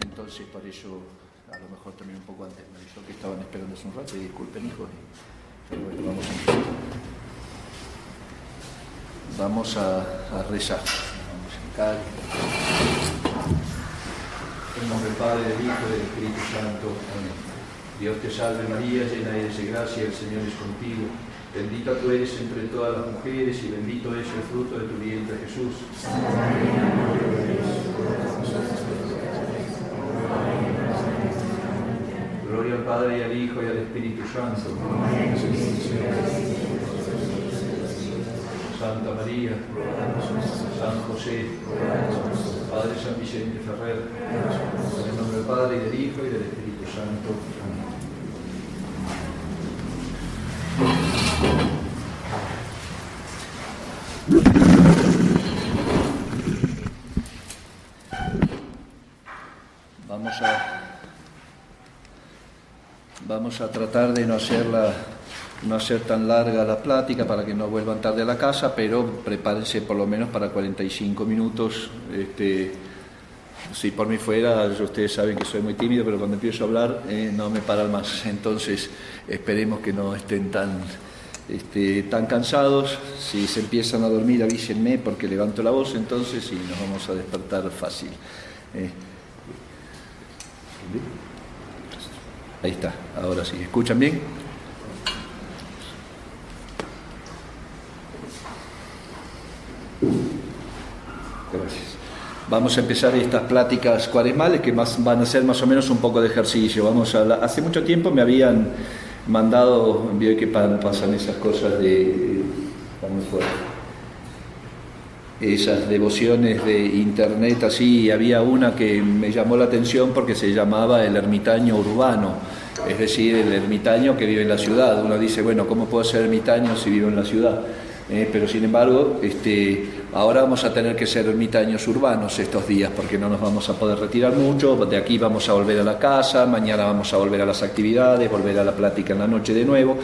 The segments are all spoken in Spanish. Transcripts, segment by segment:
Entonces, por eso, a lo mejor también un poco antes me avisó que estaban esperando hace un rato, y disculpen, hijos, pero bueno, vamos a empezar. Vamos a rezar. Vamos a hincar. En nombre del Padre, del Hijo y del Espíritu Santo. Amén. Dios te salve María, llena eres de gracia, el Señor es contigo. Bendita tú eres entre todas las mujeres y bendito es el fruto de tu vientre, Jesús. Santa María, Madre de Dios, gloria al Padre y al Hijo y al Espíritu Santo. Santa María, San José, Padre San Vicente Ferrer, en el nombre del Padre y del Hijo y del Espíritu Santo. Amén. Vamos a tratar de no hacer tan larga la plática para que no vuelvan tarde a la casa, pero prepárense por lo menos para 45 minutos. Si por mí fuera, ustedes saben que soy muy tímido, pero cuando empiezo a hablar no me paran más. Entonces esperemos que no estén tan cansados. Si se empiezan a dormir avísenme porque levanto la voz entonces y nos vamos a despertar fácil. Ahí está, ahora sí. ¿Escuchan bien? Gracias. Vamos a empezar estas pláticas cuaresmales que van a ser más o menos un poco de ejercicio. Hace mucho tiempo me habían mandado, veo que pasan esas cosas de... esas devociones de internet así, y había una que me llamó la atención porque se llamaba el ermitaño urbano, es decir, el ermitaño que vive en la ciudad. Uno dice, bueno, ¿cómo puedo ser ermitaño si vivo en la ciudad? Pero sin embargo, ahora vamos a tener que ser ermitaños urbanos estos días porque no nos vamos a poder retirar mucho. De aquí vamos a volver a la casa, mañana vamos a volver a las actividades, volver a la plática en la noche de nuevo,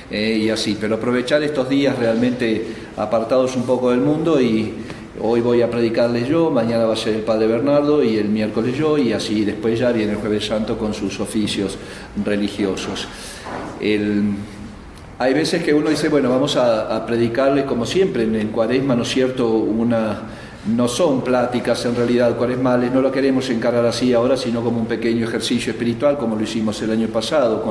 y así. Pero aprovechar estos días realmente apartados un poco del mundo, y hoy voy a predicarles yo, mañana va a ser el Padre Bernardo y el miércoles yo, y así después ya viene el Jueves Santo con sus oficios religiosos. Hay veces que uno dice, bueno, vamos a predicarle como siempre en Cuaresma, ¿no es cierto? No son pláticas en realidad cuaresmales, no lo queremos encarar así ahora, sino como un pequeño ejercicio espiritual, como lo hicimos el año pasado,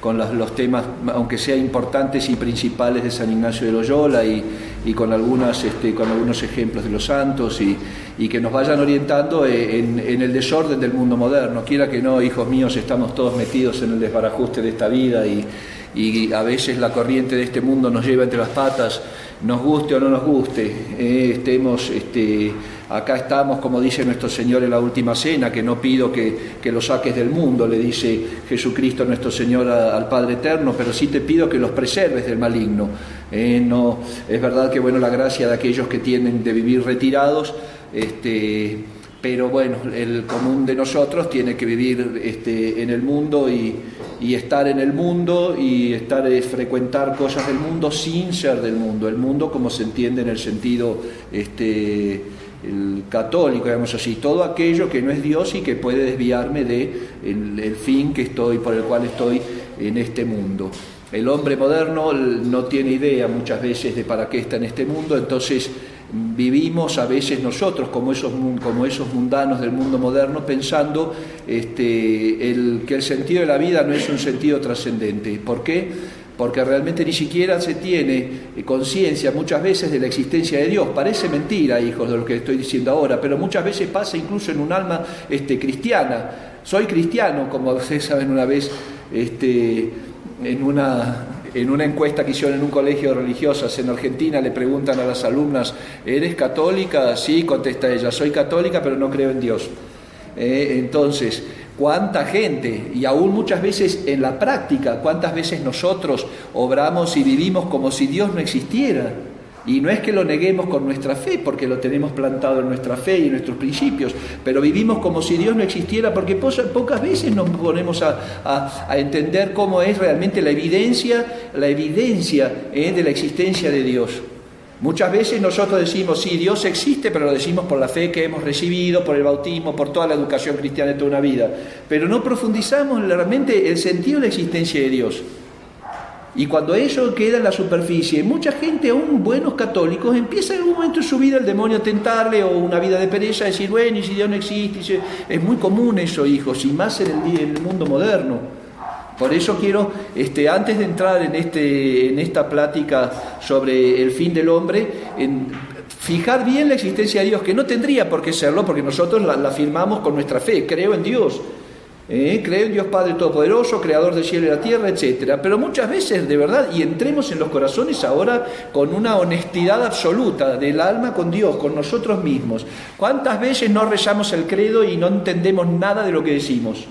con los temas, aunque sean importantes y principales, de San Ignacio de Loyola y con algunos ejemplos de los santos, y que nos vayan orientando en el desorden del mundo moderno. Quiera que no, hijos míos, estamos todos metidos en el desbarajuste de esta vida, y a veces la corriente de este mundo nos lleva entre las patas, nos guste o no nos guste. Acá estamos, como dice nuestro Señor en la última cena, que no pido que los saques del mundo, le dice Jesucristo nuestro Señor al Padre Eterno, pero sí te pido que los preserves del maligno. No, es verdad que bueno, la gracia de aquellos que tienen de vivir retirados, pero bueno, el común de nosotros tiene que vivir en el mundo y estar en el mundo y frecuentar cosas del mundo sin ser del mundo. El mundo como se entiende en el sentido el católico, digamos así, todo aquello que no es Dios y que puede desviarme del fin por el cual estoy en este mundo. El hombre moderno no tiene idea muchas veces de para qué está en este mundo, entonces vivimos a veces nosotros como esos mundanos del mundo moderno, pensando que el sentido de la vida no es un sentido trascendente. ¿Por qué? Porque realmente ni siquiera se tiene conciencia muchas veces de la existencia de Dios. Parece mentira, hijos, de lo que estoy diciendo ahora, pero muchas veces pasa incluso en un alma cristiana. Soy cristiano, como ustedes saben, una vez en una encuesta que hicieron en un colegio de religiosas en Argentina, le preguntan a las alumnas, ¿eres católica? Sí, contesta ella, soy católica, pero no creo en Dios. Entonces, ¿cuánta gente, y aún muchas veces en la práctica, cuántas veces nosotros obramos y vivimos como si Dios no existiera? Y no es que lo neguemos con nuestra fe, porque lo tenemos plantado en nuestra fe y en nuestros principios, pero vivimos como si Dios no existiera, porque pocas veces nos ponemos a entender cómo es realmente la evidencia de la existencia de Dios. Muchas veces nosotros decimos, sí, Dios existe, pero lo decimos por la fe que hemos recibido, por el bautismo, por toda la educación cristiana de toda una vida. Pero no profundizamos realmente el sentido de la existencia de Dios. Y cuando eso queda en la superficie, mucha gente, aún buenos católicos, empieza en un momento de su vida el demonio a tentarle, o una vida de pereza, a decir, bueno, y si Dios no existe. Es muy común eso, hijos, y más en el mundo moderno. Por eso quiero, antes de entrar en esta plática sobre el fin del hombre, fijar bien la existencia de Dios, que no tendría por qué serlo, porque nosotros la afirmamos con nuestra fe. Creo en Dios, creo en Dios Padre Todopoderoso, Creador del cielo y la tierra, etc. Pero muchas veces, de verdad, y entremos en los corazones ahora con una honestidad absoluta del alma con Dios, con nosotros mismos. ¿Cuántas veces no rezamos el credo y no entendemos nada de lo que decimos?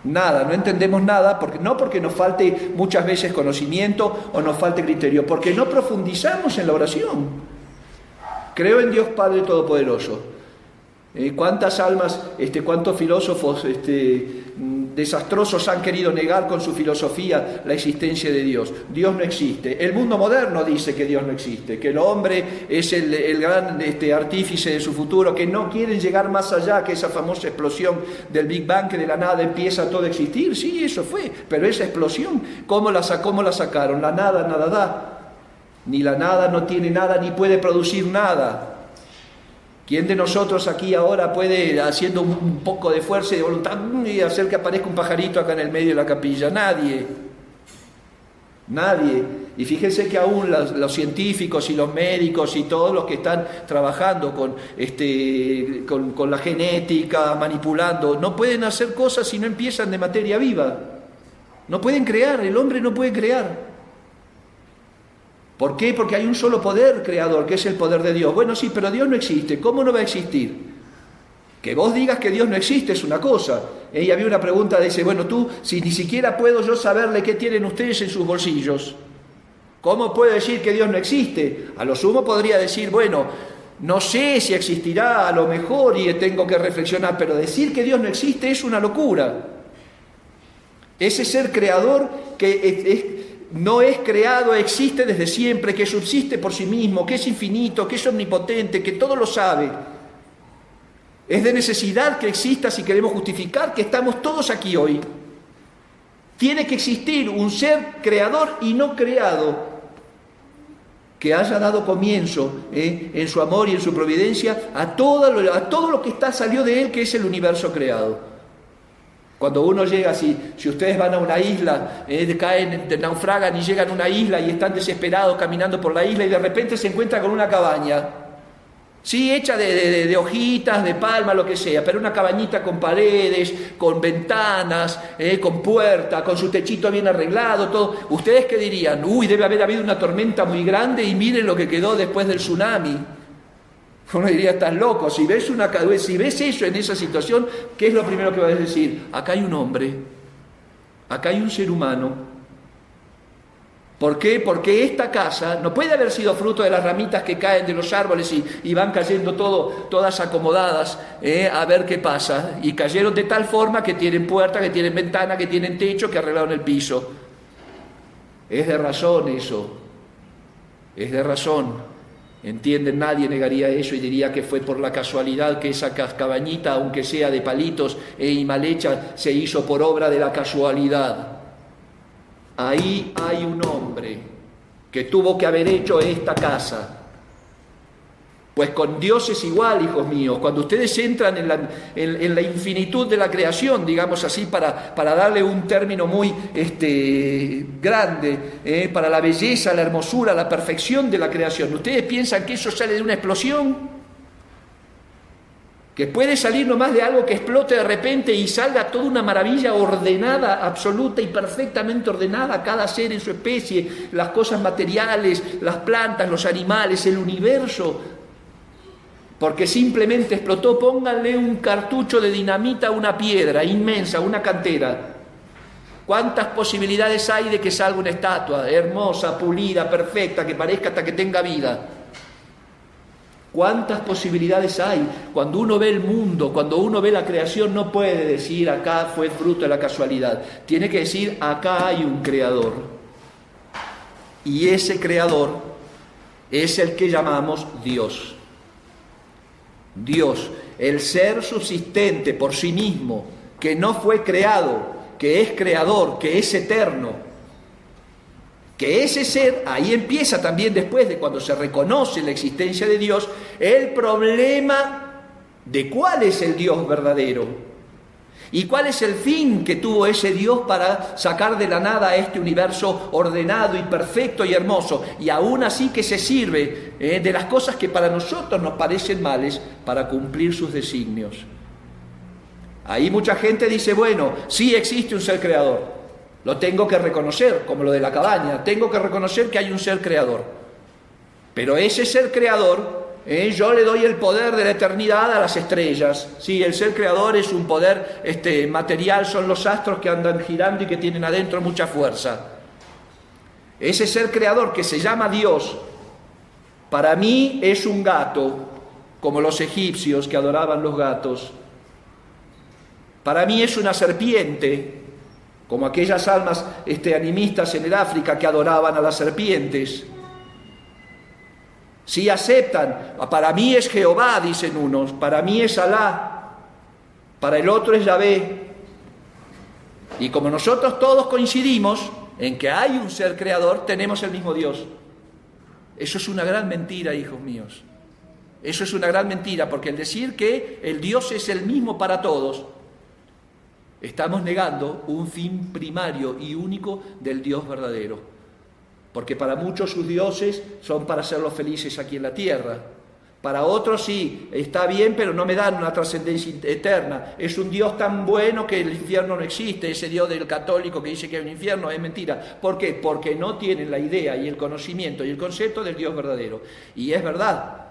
Nada, no entendemos nada, no porque nos falte muchas veces conocimiento o nos falte criterio, porque no profundizamos en la oración. Creo en Dios Padre Todopoderoso. ¿Cuántas almas, cuántos filósofos desastrosos han querido negar con su filosofía la existencia de Dios? Dios no existe. El mundo moderno dice que Dios no existe, que el hombre es el gran artífice de su futuro, que no quieren llegar más allá que esa famosa explosión del Big Bang, que de la nada empieza todo a existir. Sí, eso fue, pero esa explosión, ¿cómo la sacaron? La nada nada da. Ni la nada no tiene nada, ni puede producir nada. ¿Quién de nosotros aquí ahora puede, haciendo un poco de fuerza y de voluntad, y hacer que aparezca un pajarito acá en el medio de la capilla? Nadie. Nadie. Y fíjense que aún los científicos y los médicos y todos los que están trabajando con la genética, manipulando, no pueden hacer cosas si no empiezan de materia viva. No pueden crear, el hombre no puede crear. ¿Por qué? Porque hay un solo poder creador, que es el poder de Dios. Bueno, sí, pero Dios no existe. ¿Cómo no va a existir? Que vos digas que Dios no existe es una cosa. Y había una pregunta, dice, bueno, tú, si ni siquiera puedo yo saberle qué tienen ustedes en sus bolsillos, ¿cómo puedo decir que Dios no existe? A lo sumo podría decir, bueno, no sé si existirá, a lo mejor, y tengo que reflexionar, pero decir que Dios no existe es una locura. Ese ser creador que no es creado, existe desde siempre, que subsiste por sí mismo, que es infinito, que es omnipotente, que todo lo sabe. Es de necesidad que exista si queremos justificar que estamos todos aquí hoy. Tiene que existir un ser creador y no creado que haya dado comienzo en su amor y en su providencia a todo lo que salió de él, que es el universo creado. Cuando uno llega, si ustedes van a una isla, naufragan y llegan a una isla y están desesperados caminando por la isla y de repente se encuentran con una cabaña, sí, hecha de hojitas, de palma, lo que sea, pero una cabañita con paredes, con ventanas, con puerta, con su techito bien arreglado, todo. ¿Ustedes qué dirían? Uy, debe haber habido una tormenta muy grande y miren lo que quedó después del tsunami. Uno diría, estás loco. Si ves eso en esa situación, ¿qué es lo primero que vas a decir? Acá hay un hombre, acá hay un ser humano. ¿Por qué? Porque esta casa no puede haber sido fruto de las ramitas que caen de los árboles y van cayendo todas acomodadas a ver qué pasa. Y cayeron de tal forma que tienen puerta, que tienen ventana, que tienen techo, que arreglaron el piso. Es de razón eso. Es de razón. ¿Entienden? Nadie negaría eso y diría que fue por la casualidad que esa cabañita, aunque sea de palitos y mal hecha, se hizo por obra de la casualidad. Ahí hay un hombre que tuvo que haber hecho esta casa. Pues con Dios es igual, hijos míos. Cuando ustedes entran en la infinitud de la creación, digamos así, para darle un término muy grande, para la belleza, la hermosura, la perfección de la creación, ¿ustedes piensan que eso sale de una explosión? Que puede salir nomás de algo que explote de repente y salga toda una maravilla ordenada, absoluta y perfectamente ordenada, cada ser en su especie, las cosas materiales, las plantas, los animales, el universo. Porque simplemente explotó. Pónganle un cartucho de dinamita a una piedra inmensa, una cantera. ¿Cuántas posibilidades hay de que salga una estatua hermosa, pulida, perfecta, que parezca hasta que tenga vida? ¿Cuántas posibilidades hay? Cuando uno ve el mundo, cuando uno ve la creación, no puede decir acá fue fruto de la casualidad. Tiene que decir acá hay un creador. Y ese creador es el que llamamos Dios. Dios, el ser subsistente por sí mismo, que no fue creado, que es creador, que es eterno. Que ese ser, ahí empieza también después de cuando se reconoce la existencia de Dios, el problema de cuál es el Dios verdadero. ¿Y cuál es el fin que tuvo ese Dios para sacar de la nada a este universo ordenado y perfecto y hermoso? Y aún así que se sirve de las cosas que para nosotros nos parecen males para cumplir sus designios. Ahí mucha gente dice, bueno, sí existe un ser creador. Lo tengo que reconocer, como lo de la cabaña. Tengo que reconocer que hay un ser creador. Pero ese ser creador... yo le doy el poder de la eternidad a las estrellas. Sí, el ser creador es un poder material, son los astros que andan girando y que tienen adentro mucha fuerza. Ese ser creador que se llama Dios, para mí es un gato, como los egipcios que adoraban los gatos. Para mí es una serpiente, como aquellas almas animistas en el África que adoraban a las serpientes. Si aceptan, para mí es Jehová, dicen unos, para mí es Alá, para el otro es Yahvé. Y como nosotros todos coincidimos en que hay un ser creador, tenemos el mismo Dios. Eso es una gran mentira, hijos míos. Eso es una gran mentira, porque el decir que el Dios es el mismo para todos, estamos negando un fin primario y único del Dios verdadero. Porque para muchos sus dioses son para hacerlos felices aquí en la tierra. Para otros sí, está bien, pero no me dan una trascendencia eterna. Es un Dios tan bueno que el infierno no existe. Ese Dios del católico que dice que hay un infierno es mentira. ¿Por qué? Porque no tienen la idea y el conocimiento y el concepto del Dios verdadero. Y es verdad,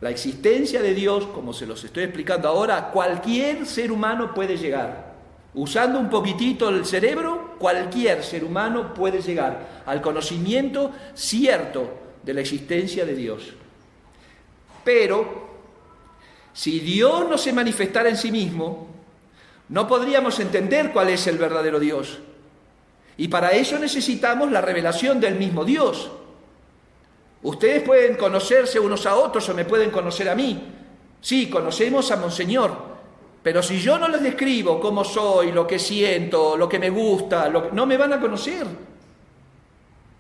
la existencia de Dios, como se los estoy explicando ahora, cualquier ser humano puede llegar. Usando un poquitito el cerebro, cualquier ser humano puede llegar al conocimiento cierto de la existencia de Dios. Pero, si Dios no se manifestara en sí mismo, no podríamos entender cuál es el verdadero Dios. Y para eso necesitamos la revelación del mismo Dios. Ustedes pueden conocerse unos a otros o me pueden conocer a mí. Sí, conocemos a Monseñor. Pero si yo no les describo cómo soy, lo que siento, lo que me gusta, no me van a conocer.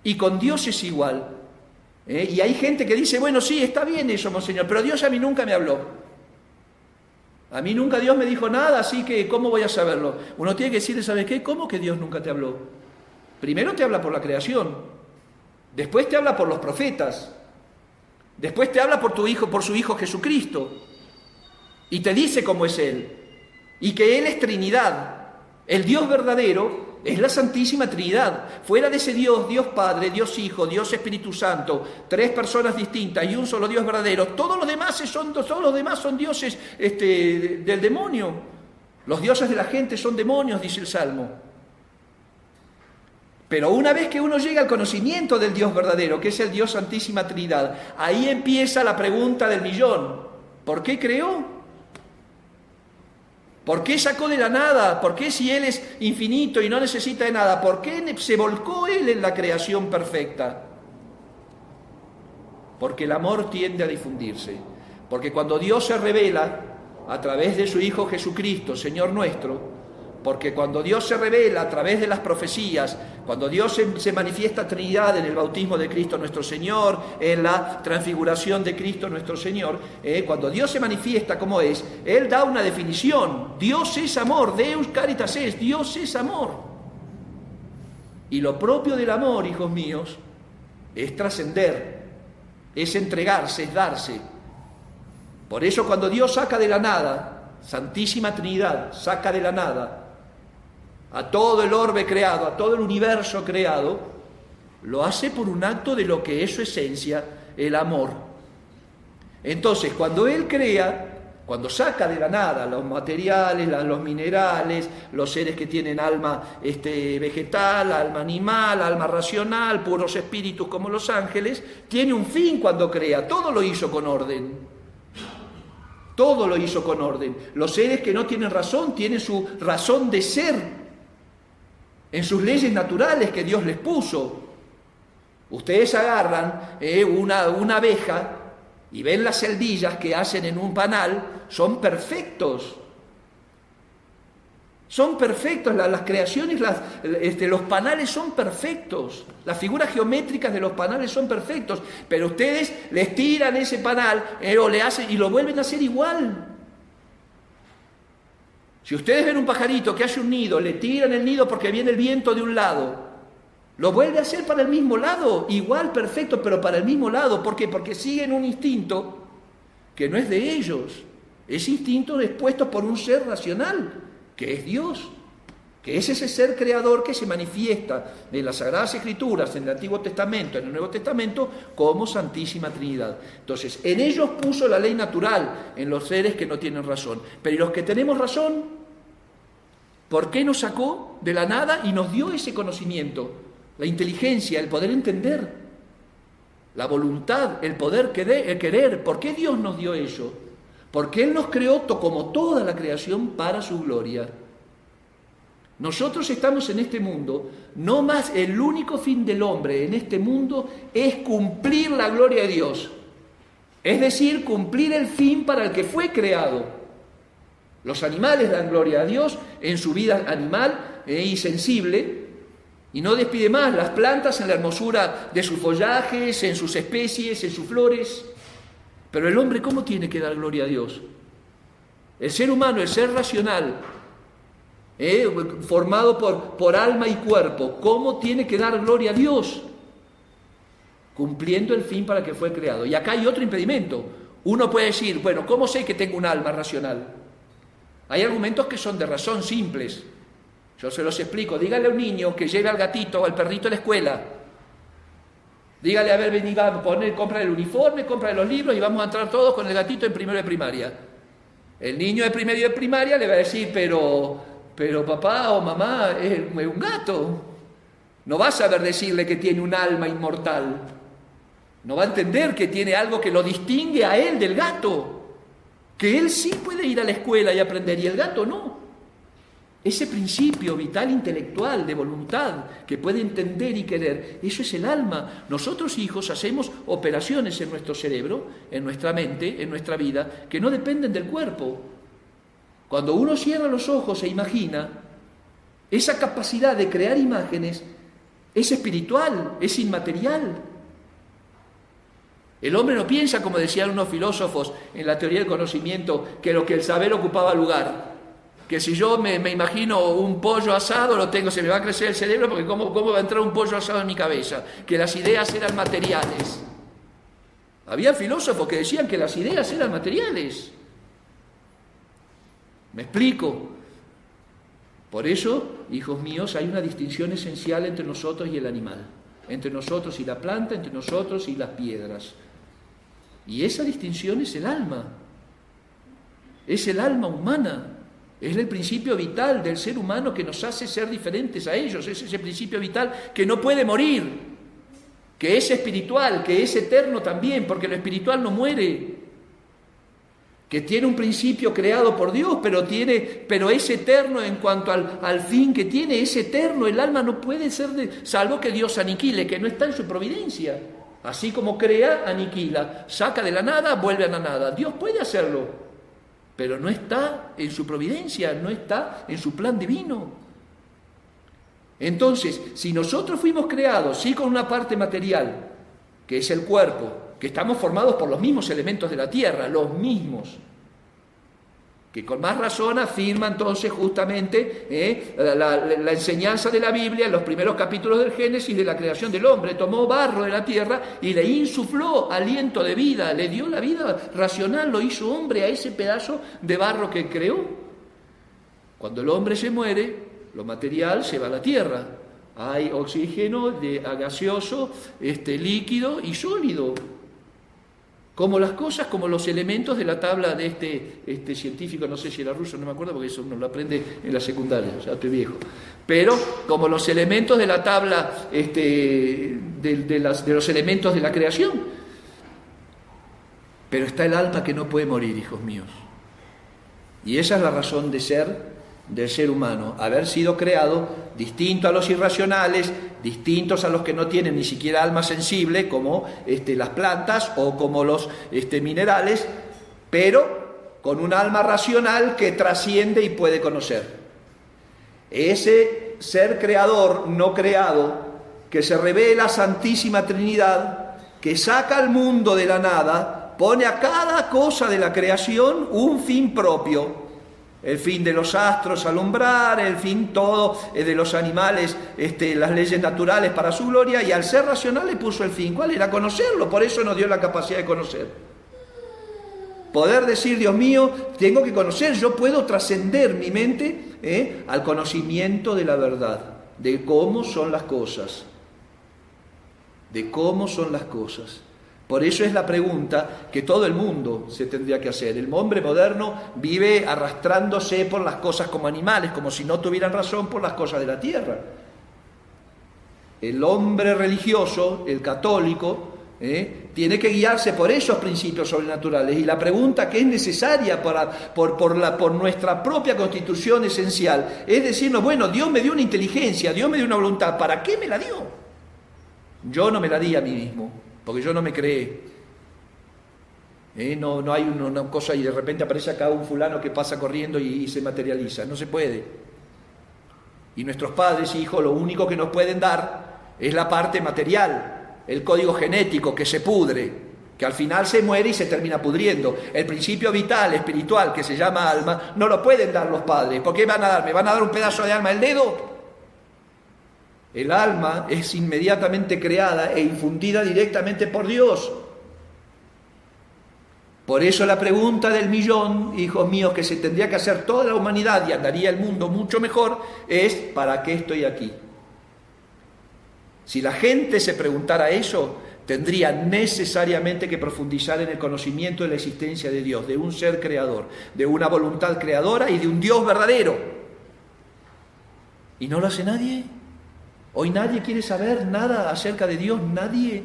Y con Dios es igual. Y hay gente que dice, bueno, sí, está bien eso, Monseñor, pero Dios a mí nunca me habló. A mí nunca Dios me dijo nada, así que ¿cómo voy a saberlo? Uno tiene que decirle, ¿sabes qué? ¿Cómo que Dios nunca te habló? Primero te habla por la creación, después te habla por los profetas, después te habla por tu hijo, por su Hijo Jesucristo. Y te dice cómo es Él, y que Él es Trinidad. El Dios verdadero es la Santísima Trinidad. Fuera de ese Dios, Dios Padre, Dios Hijo, Dios Espíritu Santo, tres personas distintas y un solo Dios verdadero, todos los demás son dioses del demonio. Los dioses de la gente son demonios, dice el Salmo. Pero una vez que uno llega al conocimiento del Dios verdadero, que es el Dios Santísima Trinidad, ahí empieza la pregunta del millón. ¿Por qué creó? ¿Por qué sacó de la nada? ¿Por qué si Él es infinito y no necesita de nada? ¿Por qué se volcó Él en la creación perfecta? Porque el amor tiende a difundirse. Porque cuando Dios se revela a través de su Hijo Jesucristo, Señor nuestro, porque cuando Dios se revela a través de las profecías, cuando Dios se manifiesta Trinidad en el bautismo de Cristo nuestro Señor, en la transfiguración de Cristo nuestro Señor, cuando Dios se manifiesta como es, Él da una definición. Dios es amor, Deus caritas est, Dios es amor. Y lo propio del amor, hijos míos, es trascender, es entregarse, es darse. Por eso cuando Dios saca de la nada, Santísima Trinidad saca de la nada a todo el orbe creado, a todo el universo creado, lo hace por un acto de lo que es su esencia, el amor. Entonces, cuando Él crea, cuando saca de la nada los materiales, los minerales, los seres que tienen alma vegetal, alma animal, alma racional, puros espíritus como los ángeles, tiene un fin cuando crea, todo lo hizo con orden. Todo lo hizo con orden. Los seres que no tienen razón tienen su razón de ser en sus leyes naturales que Dios les puso. Ustedes agarran una abeja y ven las celdillas que hacen en un panal, son perfectos. Son perfectos, las creaciones, los panales son perfectos, las figuras geométricas de los panales son perfectos, pero ustedes les tiran ese panal o le hacen y lo vuelven a hacer igual. Si ustedes ven un pajarito que hace un nido, le tiran el nido porque viene el viento de un lado, lo vuelve a hacer para el mismo lado, igual, perfecto, pero para el mismo lado. ¿Por qué? Porque siguen un instinto que no es de ellos, es instinto expuesto por un ser racional, que es Dios, que es ese ser creador que se manifiesta en las Sagradas Escrituras, en el Antiguo Testamento, en el Nuevo Testamento, como Santísima Trinidad. Entonces, en ellos puso la ley natural, en los seres que no tienen razón. Pero los que tenemos razón, ¿por qué nos sacó de la nada y nos dio ese conocimiento? La inteligencia, el poder entender, la voluntad, el poder querer. ¿Por qué Dios nos dio eso? Porque Él nos creó como toda la creación para su gloria. Nosotros estamos en este mundo, no más el único fin del hombre en este mundo es cumplir la gloria de Dios. Es decir, cumplir el fin para el que fue creado. Los animales dan gloria a Dios en su vida animal y sensible, y no despide más. Las plantas en la hermosura de sus follajes, en sus especies, en sus flores. Pero el hombre, ¿cómo tiene que dar gloria a Dios? El ser humano, el ser racional, formado por alma y cuerpo, ¿cómo tiene que dar gloria a Dios? Cumpliendo el fin para que fue creado. Y acá hay otro impedimento. Uno puede decir, bueno, ¿cómo sé que tengo un alma racional? Hay argumentos que son de razón simples. Yo se los explico. Dígale a un niño que lleve al gatito o al perrito a la escuela. Dígale, a ver, vení, compra el uniforme, compra los libros y vamos a entrar todos con el gatito en primero de primaria. El niño de primero de primaria le va a decir, pero papá o mamá es un gato. No va a saber decirle que tiene un alma inmortal. No va a entender que tiene algo que lo distingue a él del gato. Que él sí puede ir a la escuela y aprender y el gato no. Ese principio vital intelectual de voluntad que puede entender y querer, eso es el alma. Nosotros, hijos, hacemos operaciones en nuestro cerebro, en nuestra mente, en nuestra vida, que no dependen del cuerpo. Cuando uno cierra los ojos e imagina, esa capacidad de crear imágenes es espiritual, es inmaterial. El hombre no piensa, como decían unos filósofos en la teoría del conocimiento, que el saber ocupaba lugar. Que si yo me imagino un pollo asado, se me va a crecer el cerebro porque ¿cómo va a entrar un pollo asado en mi cabeza? Que las ideas eran materiales. Había filósofos que decían que las ideas eran materiales. ¿Me explico? Por eso, hijos míos, hay una distinción esencial entre nosotros y el animal, entre nosotros y la planta, entre nosotros y las piedras. Y esa distinción es el alma humana. Es el principio vital del ser humano que nos hace ser diferentes a ellos. Es ese principio vital que no puede morir, que es espiritual, que es eterno también, porque lo espiritual no muere, que tiene un principio creado por Dios, pero es eterno en cuanto al fin que tiene, es eterno. El alma no puede ser salvo que Dios aniquile, que no está en su providencia. Así como crea, aniquila, saca de la nada, vuelve a la nada. Dios puede hacerlo, pero no está en su providencia, no está en su plan divino. Entonces, si nosotros fuimos creados, sí, con una parte material, que es el cuerpo, que estamos formados por los mismos elementos de la tierra, los mismos, que con más razón afirma entonces justamente la enseñanza de la Biblia en los primeros capítulos del Génesis de la creación del hombre. Tomó barro de la tierra y le insufló aliento de vida, le dio la vida racional, lo hizo hombre a ese pedazo de barro que creó. Cuando el hombre se muere, lo material se va a la tierra. Hay oxígeno gaseoso, líquido y sólido. Como las cosas, como los elementos de la tabla de este científico, no sé si era ruso, no me acuerdo, porque eso uno lo aprende en la secundaria, o sea, estoy viejo. Pero como los elementos de la tabla de los elementos de la creación. Pero está el alma que no puede morir, hijos míos. Y esa es la razón de ser del ser humano, haber sido creado distinto a los irracionales, distintos a los que no tienen ni siquiera alma sensible, como las plantas o como los minerales, pero con un alma racional que trasciende y puede conocer. Ese ser creador no creado, que se revela Santísima Trinidad, que saca al mundo de la nada, pone a cada cosa de la creación un fin propio. El fin de los astros alumbrar, el fin todo de los animales, las leyes naturales para su gloria, y al ser racional le puso el fin. ¿Cuál era? Conocerlo. Por eso nos dio la capacidad de conocer. Poder decir, Dios mío, tengo que conocer, yo puedo trascender mi mente al conocimiento de la verdad, de cómo son las cosas. De cómo son las cosas. Por eso es la pregunta que todo el mundo se tendría que hacer. El hombre moderno vive arrastrándose por las cosas como animales, como si no tuvieran razón por las cosas de la tierra. El hombre religioso, el católico, tiene que guiarse por esos principios sobrenaturales. Y la pregunta que es necesaria por nuestra propia constitución esencial es decirnos, bueno, Dios me dio una inteligencia, Dios me dio una voluntad, ¿para qué me la dio? Yo no me la di a mí mismo, porque yo no me creé. No hay una cosa y de repente aparece acá un fulano que pasa corriendo y se materializa. No se puede. Y nuestros padres e hijos lo único que nos pueden dar es la parte material, el código genético que se pudre, que al final se muere y se termina pudriendo. El principio vital, espiritual, que se llama alma, no lo pueden dar los padres. ¿Por qué van a dar? ¿Me van a dar un pedazo de alma, el dedo? El alma es inmediatamente creada e infundida directamente por Dios. Por eso la pregunta del millón, hijos míos, que se tendría que hacer toda la humanidad y andaría el mundo mucho mejor, es ¿para qué estoy aquí? Si la gente se preguntara eso, tendría necesariamente que profundizar en el conocimiento de la existencia de Dios, de un ser creador, de una voluntad creadora y de un Dios verdadero. ¿Y no lo hace nadie? Hoy nadie quiere saber nada acerca de Dios, nadie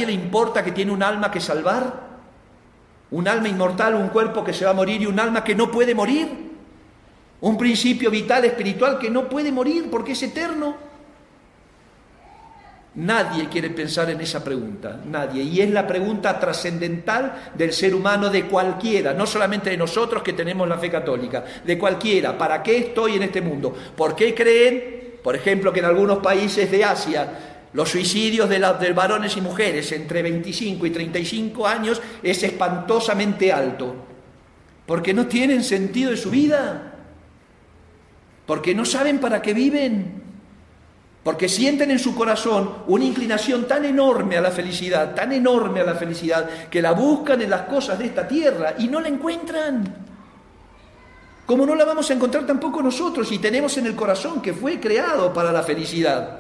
le importa que tiene un alma que salvar, un alma inmortal, un cuerpo que se va a morir y un alma que no puede morir, un principio vital espiritual que no puede morir porque es eterno. Nadie quiere pensar en esa pregunta, nadie, y es la pregunta trascendental del ser humano, de cualquiera, no solamente de nosotros que tenemos la fe católica, de cualquiera. ¿Para qué estoy en este mundo? ¿Por qué creen? Por ejemplo, que en algunos países de Asia los suicidios de varones y mujeres entre 25 y 35 años es espantosamente alto. Porque no tienen sentido de su vida. Porque no saben para qué viven. Porque sienten en su corazón una inclinación tan enorme a la felicidad, que la buscan en las cosas de esta tierra y no la encuentran. Como no la vamos a encontrar tampoco nosotros, y tenemos en el corazón que fue creado para la felicidad.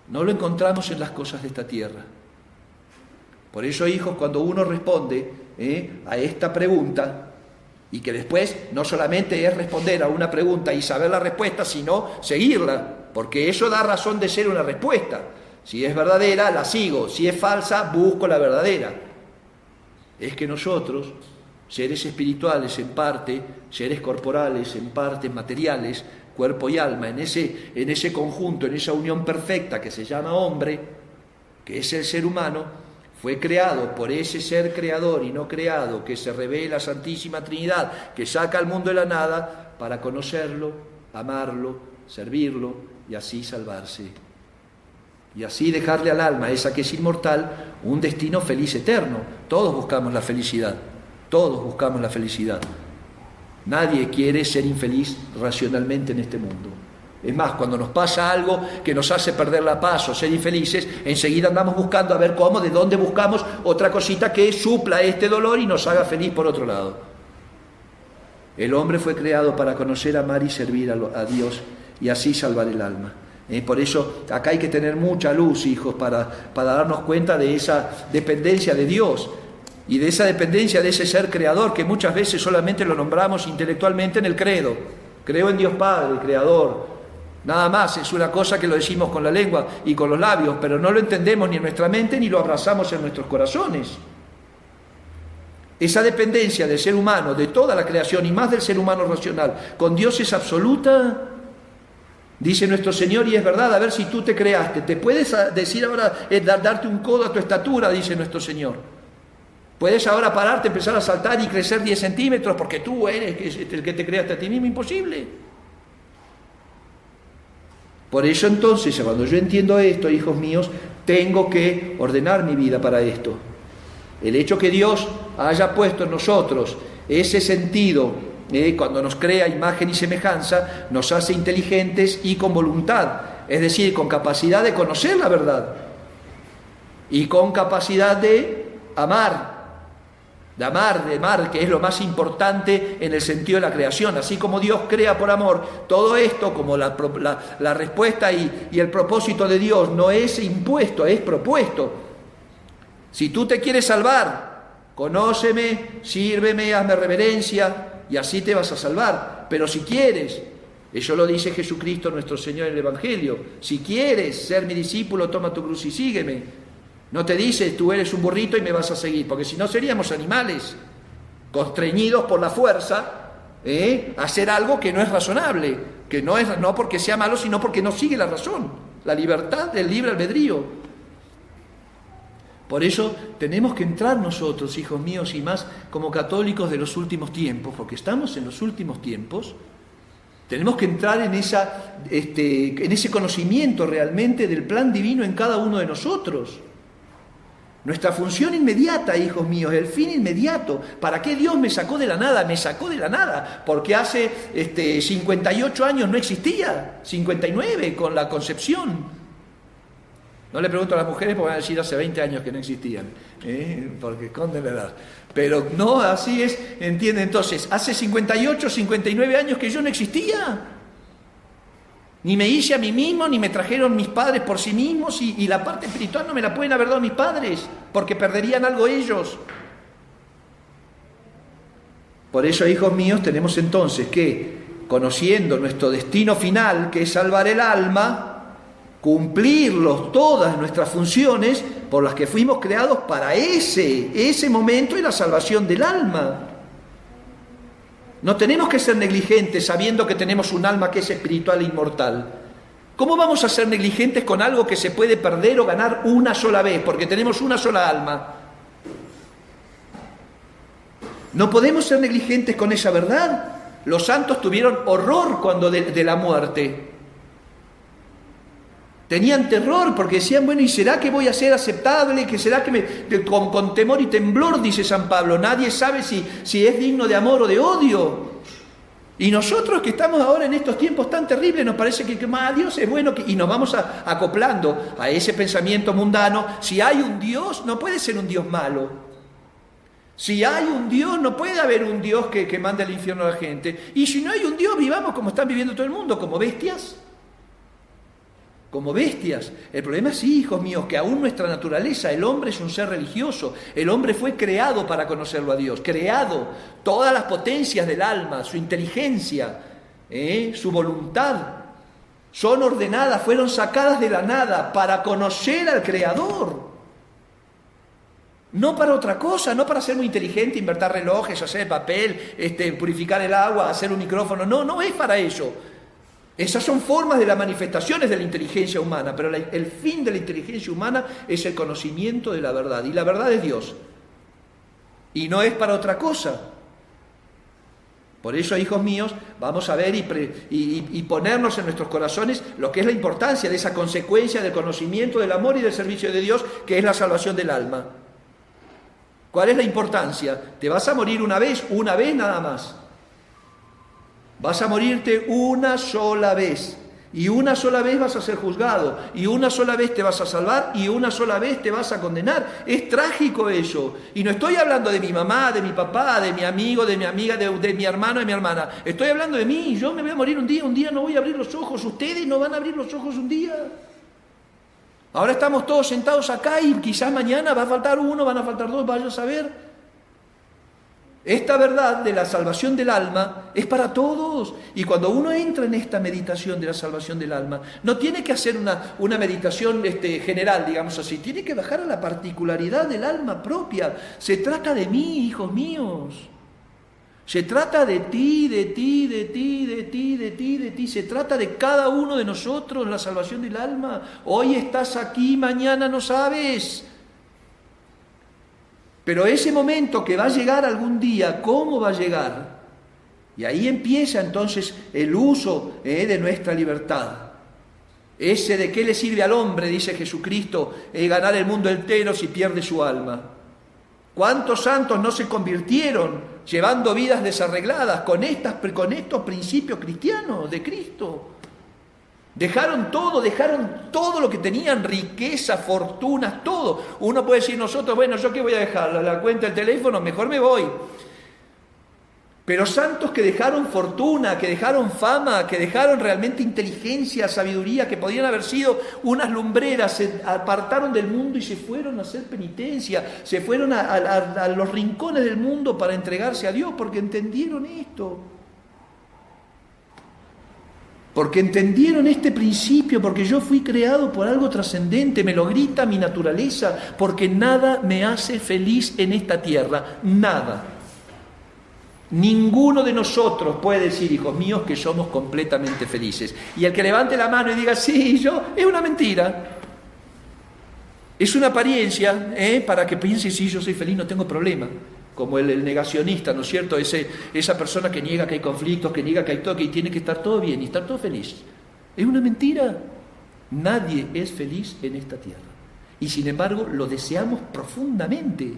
No lo encontramos en las cosas de esta tierra. Por eso, hijos, cuando uno responde a esta pregunta, y que después no solamente es responder a una pregunta y saber la respuesta, sino seguirla, porque eso da razón de ser una respuesta. Si es verdadera, la sigo; si es falsa, busco la verdadera. Es que nosotros, seres espirituales en parte, seres corporales en parte, materiales, cuerpo y alma, en ese conjunto, en esa unión perfecta que se llama hombre, que es el ser humano, fue creado por ese ser creador y no creado, que se revela Santísima Trinidad, que saca al mundo de la nada para conocerlo, amarlo, servirlo y así salvarse. Y así dejarle al alma, esa que es inmortal, un destino feliz eterno. Todos buscamos la felicidad. Todos buscamos la felicidad. Nadie quiere ser infeliz racionalmente en este mundo. Es más, cuando nos pasa algo que nos hace perder la paz o ser infelices, enseguida andamos buscando a ver cómo, de dónde buscamos otra cosita que supla este dolor y nos haga feliz por otro lado. El hombre fue creado para conocer, amar y servir a Dios y así salvar el alma. Por eso acá hay que tener mucha luz, hijos, para darnos cuenta de esa dependencia de Dios. Y de esa dependencia de ese ser creador que muchas veces solamente lo nombramos intelectualmente en el credo. Creo en Dios Padre, creador. Nada más, es una cosa que lo decimos con la lengua y con los labios, pero no lo entendemos ni en nuestra mente ni lo abrazamos en nuestros corazones. esa dependencia del ser humano, de toda la creación y más del ser humano racional, con Dios es absoluta. Dice nuestro Señor, y es verdad, a ver si tú te creaste. Te puedes decir ahora, darte un codo a tu estatura, dice nuestro Señor. Puedes ahora pararte, empezar a saltar y crecer 10 centímetros porque tú eres el que te creaste a ti mismo. Imposible. Por eso entonces, cuando yo entiendo esto, hijos míos, tengo que ordenar mi vida para esto. El hecho que Dios haya puesto en nosotros ese sentido, cuando nos crea imagen y semejanza, nos hace inteligentes y con voluntad, es decir, con capacidad de conocer la verdad y con capacidad de amar, que es lo más importante en el sentido de la creación. Así como Dios crea por amor, todo esto, como la respuesta y el propósito de Dios no es impuesto, es propuesto. Si tú te quieres salvar, conóceme, sírveme, hazme reverencia, y así te vas a salvar. Pero si quieres, eso lo dice Jesucristo nuestro Señor en el Evangelio, si quieres ser mi discípulo, toma tu cruz y sígueme. No te dice, tú eres un burrito y me vas a seguir, porque si no seríamos animales, constreñidos por la fuerza, a hacer algo que no es razonable, que no porque sea malo, sino porque no sigue la razón, la libertad del libre albedrío. Por eso tenemos que entrar nosotros, hijos míos, y más como católicos de los últimos tiempos, porque estamos en los últimos tiempos, tenemos que entrar en ese conocimiento realmente del plan divino en cada uno de nosotros. Nuestra función inmediata, hijos míos, el fin inmediato. ¿Para qué Dios me sacó de la nada? Me sacó de la nada, porque hace 58 años no existía, 59 con la concepción. No le pregunto a las mujeres porque van a decir hace 20 años que no existían, porque esconden la edad. Pero no, así es, ¿entiende? Entonces, hace 58, 59 años que yo no existía. Ni me hice a mí mismo, ni me trajeron mis padres por sí mismos, y la parte espiritual no me la pueden haber dado mis padres, porque perderían algo ellos. Por eso, hijos míos, tenemos entonces que, conociendo nuestro destino final, que es salvar el alma, cumplirlos todas nuestras funciones por las que fuimos creados para ese momento y la salvación del alma. No tenemos que ser negligentes sabiendo que tenemos un alma que es espiritual e inmortal. ¿Cómo vamos a ser negligentes con algo que se puede perder o ganar una sola vez? Porque tenemos una sola alma. No podemos ser negligentes con esa verdad. Los santos tuvieron horror cuando de la muerte. Tenían terror porque decían, bueno, ¿y será que voy a ser aceptable? ¿Que será que con temor y temblor, dice San Pablo, nadie sabe si es digno de amor o de odio? Y nosotros que estamos ahora en estos tiempos tan terribles, nos parece que Dios es bueno, y nos vamos acoplando a ese pensamiento mundano. Si hay un Dios, no puede ser un Dios malo. Si hay un Dios, no puede haber un Dios que mande al infierno a la gente. Y si no hay un Dios, vivamos como están viviendo todo el mundo, como bestias. Como bestias. El problema es, hijos míos, que aún nuestra naturaleza, el hombre es un ser religioso. El hombre fue creado para conocerlo a Dios, creado. Todas las potencias del alma, su inteligencia, su voluntad, son ordenadas, fueron sacadas de la nada para conocer al Creador. No para otra cosa, no para ser muy inteligente, invertir relojes, hacer papel, purificar el agua, hacer un micrófono. No es para eso. Esas son formas de las manifestaciones de la inteligencia humana, pero el fin de la inteligencia humana es el conocimiento de la verdad, y la verdad es Dios. Y no es para otra cosa. Por eso, hijos míos, vamos a ver y ponernos en nuestros corazones lo que es la importancia de esa consecuencia del conocimiento, del amor y del servicio de Dios, que es la salvación del alma. ¿Cuál es la importancia? Te vas a morir una vez nada más. Vas a morirte una sola vez, y una sola vez vas a ser juzgado, y una sola vez te vas a salvar, y una sola vez te vas a condenar. Es trágico eso. Y no estoy hablando de mi mamá, de mi papá, de mi amigo, de mi amiga, de mi hermano, de mi hermana. Estoy hablando de mí. Yo me voy a morir un día no voy a abrir los ojos. Ustedes no van a abrir los ojos un día. Ahora estamos todos sentados acá y quizás mañana va a faltar uno, van a faltar dos, vaya a saber. Esta verdad de la salvación del alma es para todos. Y cuando uno entra en esta meditación de la salvación del alma, no tiene que hacer una meditación general, digamos así. Tiene que bajar a la particularidad del alma propia. Se trata de mí, hijos míos. Se trata de ti, de ti, de ti, de ti, de ti, de ti. Se trata de cada uno de nosotros, la salvación del alma. Hoy estás aquí, mañana no sabes. Pero ese momento que va a llegar algún día, ¿cómo va a llegar? Y ahí empieza entonces el uso de nuestra libertad. Ese de qué le sirve al hombre, dice Jesucristo, ganar el mundo entero si pierde su alma. ¿Cuántos santos no se convirtieron llevando vidas desarregladas con estos principios cristianos de Cristo? Dejaron todo lo que tenían, riqueza, fortunas, todo. Uno puede decir nosotros, bueno, ¿yo qué voy a dejar? La cuenta del teléfono, mejor me voy. Pero santos que dejaron fortuna, que dejaron fama, que dejaron realmente inteligencia, sabiduría, que podían haber sido unas lumbreras, se apartaron del mundo y se fueron a hacer penitencia, se fueron a los rincones del mundo para entregarse a Dios, porque entendieron esto. Porque entendieron este principio, porque yo fui creado por algo trascendente, me lo grita mi naturaleza, porque nada me hace feliz en esta tierra, nada. Ninguno de nosotros puede decir, hijos míos, que somos completamente felices. Y el que levante la mano y diga, sí, yo, es una mentira. Es una apariencia, para que piense, sí, yo soy feliz, no tengo problema. Como el negacionista, ¿no es cierto? Esa persona que niega que hay conflictos, que niega que hay todo, que tiene que estar todo bien y estar todo feliz. Es una mentira. Nadie es feliz en esta tierra. Y sin embargo, lo deseamos profundamente.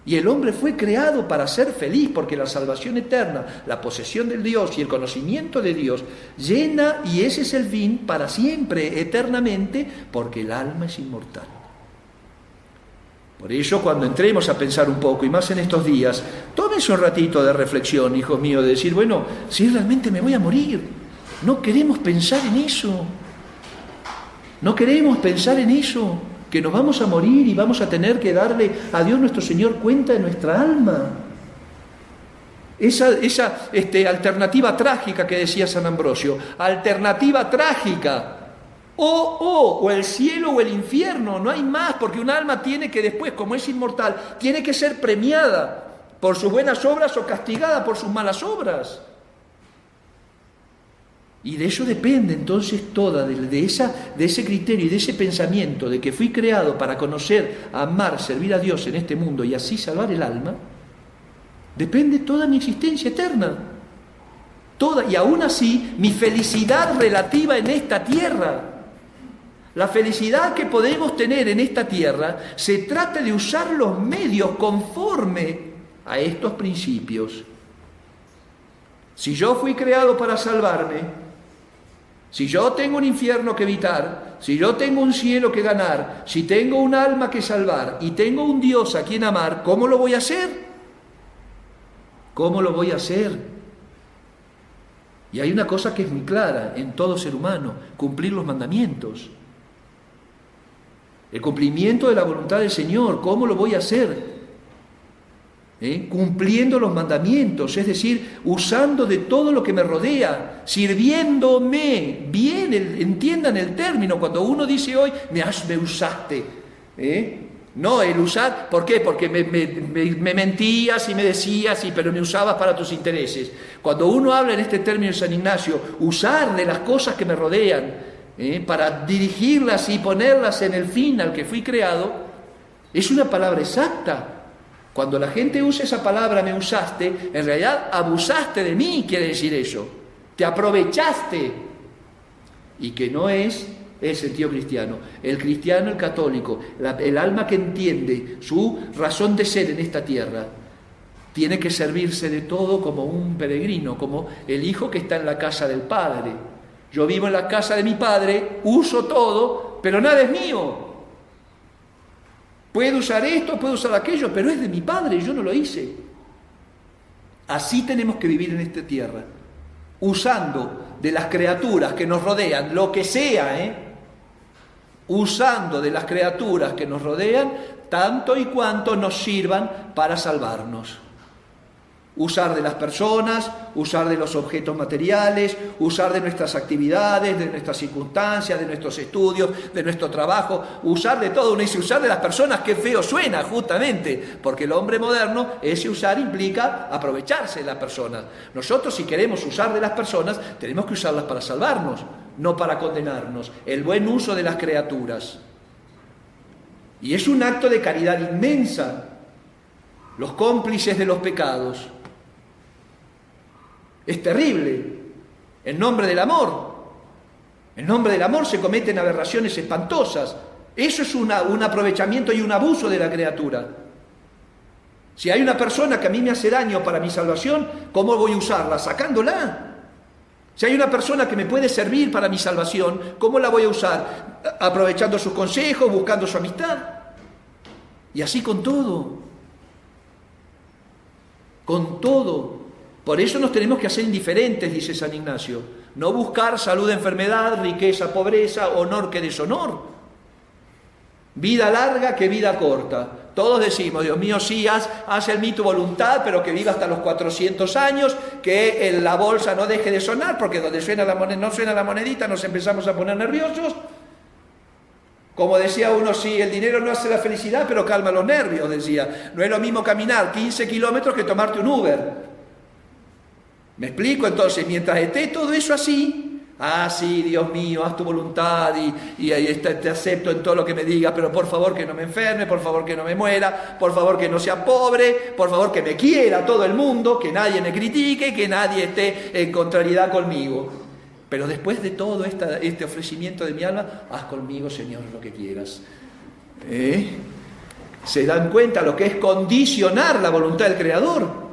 Y el hombre fue creado para ser feliz, porque la salvación eterna, la posesión del Dios y el conocimiento de Dios llena, y ese es el fin para siempre, eternamente, porque el alma es inmortal. Por ello, cuando entremos a pensar un poco, y más en estos días, tómense un ratito de reflexión, hijos míos, de decir, bueno, si realmente me voy a morir, no queremos pensar en eso. No queremos pensar en eso, que nos vamos a morir y vamos a tener que darle a Dios nuestro Señor cuenta de nuestra alma. Esa alternativa trágica que decía San Ambrosio, alternativa trágica. O el cielo o el infierno, no hay más, porque un alma tiene que después, como es inmortal, tiene que ser premiada por sus buenas obras o castigada por sus malas obras. Y de eso depende entonces toda, de ese criterio y de ese pensamiento de que fui creado para conocer, amar, servir a Dios en este mundo y así salvar el alma, depende toda mi existencia eterna. Toda, y aún así mi felicidad relativa en esta tierra. La felicidad que podemos tener en esta tierra se trata de usar los medios conforme a estos principios. Si yo fui creado para salvarme, si yo tengo un infierno que evitar, si yo tengo un cielo que ganar, si tengo un alma que salvar y tengo un Dios a quien amar, ¿cómo lo voy a hacer? ¿Cómo lo voy a hacer? Y hay una cosa que es muy clara en todo ser humano, cumplir los mandamientos. El cumplimiento de la voluntad del Señor, ¿cómo lo voy a hacer? Cumpliendo los mandamientos, es decir, usando de todo lo que me rodea, sirviéndome bien, entiendan el término, cuando uno dice hoy, me usaste, no, el usar, ¿por qué? Porque me mentías y me decías, pero me usabas para tus intereses. Cuando uno habla en este término de San Ignacio, usar de las cosas que me rodean, para dirigirlas y ponerlas en el fin al que fui creado, es una palabra exacta. Cuando la gente usa esa palabra, me usaste, en realidad abusaste de mí, quiere decir eso. Te aprovechaste. Y que no es el sentido cristiano. El cristiano, el católico, el alma que entiende su razón de ser en esta tierra, tiene que servirse de todo como un peregrino, como el hijo que está en la casa del Padre. Yo vivo en la casa de mi Padre, uso todo, pero nada es mío. Puedo usar esto, puedo usar aquello, pero es de mi Padre, yo no lo hice. Así tenemos que vivir en esta tierra, usando de las criaturas que nos rodean, lo que sea, usando de las criaturas que nos rodean, tanto y cuanto nos sirvan para salvarnos. Usar de las personas, usar de los objetos materiales, usar de nuestras actividades, de nuestras circunstancias, de nuestros estudios, de nuestro trabajo, usar de todo. Uno dice usar de las personas, qué feo suena justamente, porque el hombre moderno, ese usar implica aprovecharse de las personas. Nosotros, si queremos usar de las personas, tenemos que usarlas para salvarnos, no para condenarnos. El buen uso de las criaturas. Y es un acto de caridad inmensa. Los cómplices de los pecados. Es terrible. En nombre del amor. En nombre del amor se cometen aberraciones espantosas. Eso es un aprovechamiento y un abuso de la criatura. Si hay una persona que a mí me hace daño para mi salvación, ¿cómo voy a usarla? Sacándola. Si hay una persona que me puede servir para mi salvación, ¿cómo la voy a usar? Aprovechando sus consejos, buscando su amistad. Y así con todo. Con todo. Por eso nos tenemos que hacer indiferentes, dice San Ignacio. No buscar salud, enfermedad, riqueza, pobreza, honor que deshonor. Vida larga que vida corta. Todos decimos, Dios mío, sí, haz en mí tu voluntad, pero que viva hasta los 400 años, que la bolsa no deje de sonar, porque donde suena no suena la monedita nos empezamos a poner nerviosos. Como decía uno, sí, el dinero no hace la felicidad, pero calma los nervios, decía. No es lo mismo caminar 15 kilómetros que tomarte un Uber. ¿Me explico? Entonces, mientras esté todo eso así, sí, Dios mío, haz tu voluntad y ahí te acepto en todo lo que me digas, pero por favor que no me enferme, por favor que no me muera, por favor que no sea pobre, por favor que me quiera todo el mundo, que nadie me critique, que nadie esté en contrariedad conmigo. Pero después de todo este ofrecimiento de mi alma, haz conmigo, Señor, lo que quieras. ¿Se dan cuenta lo que es condicionar la voluntad del Creador?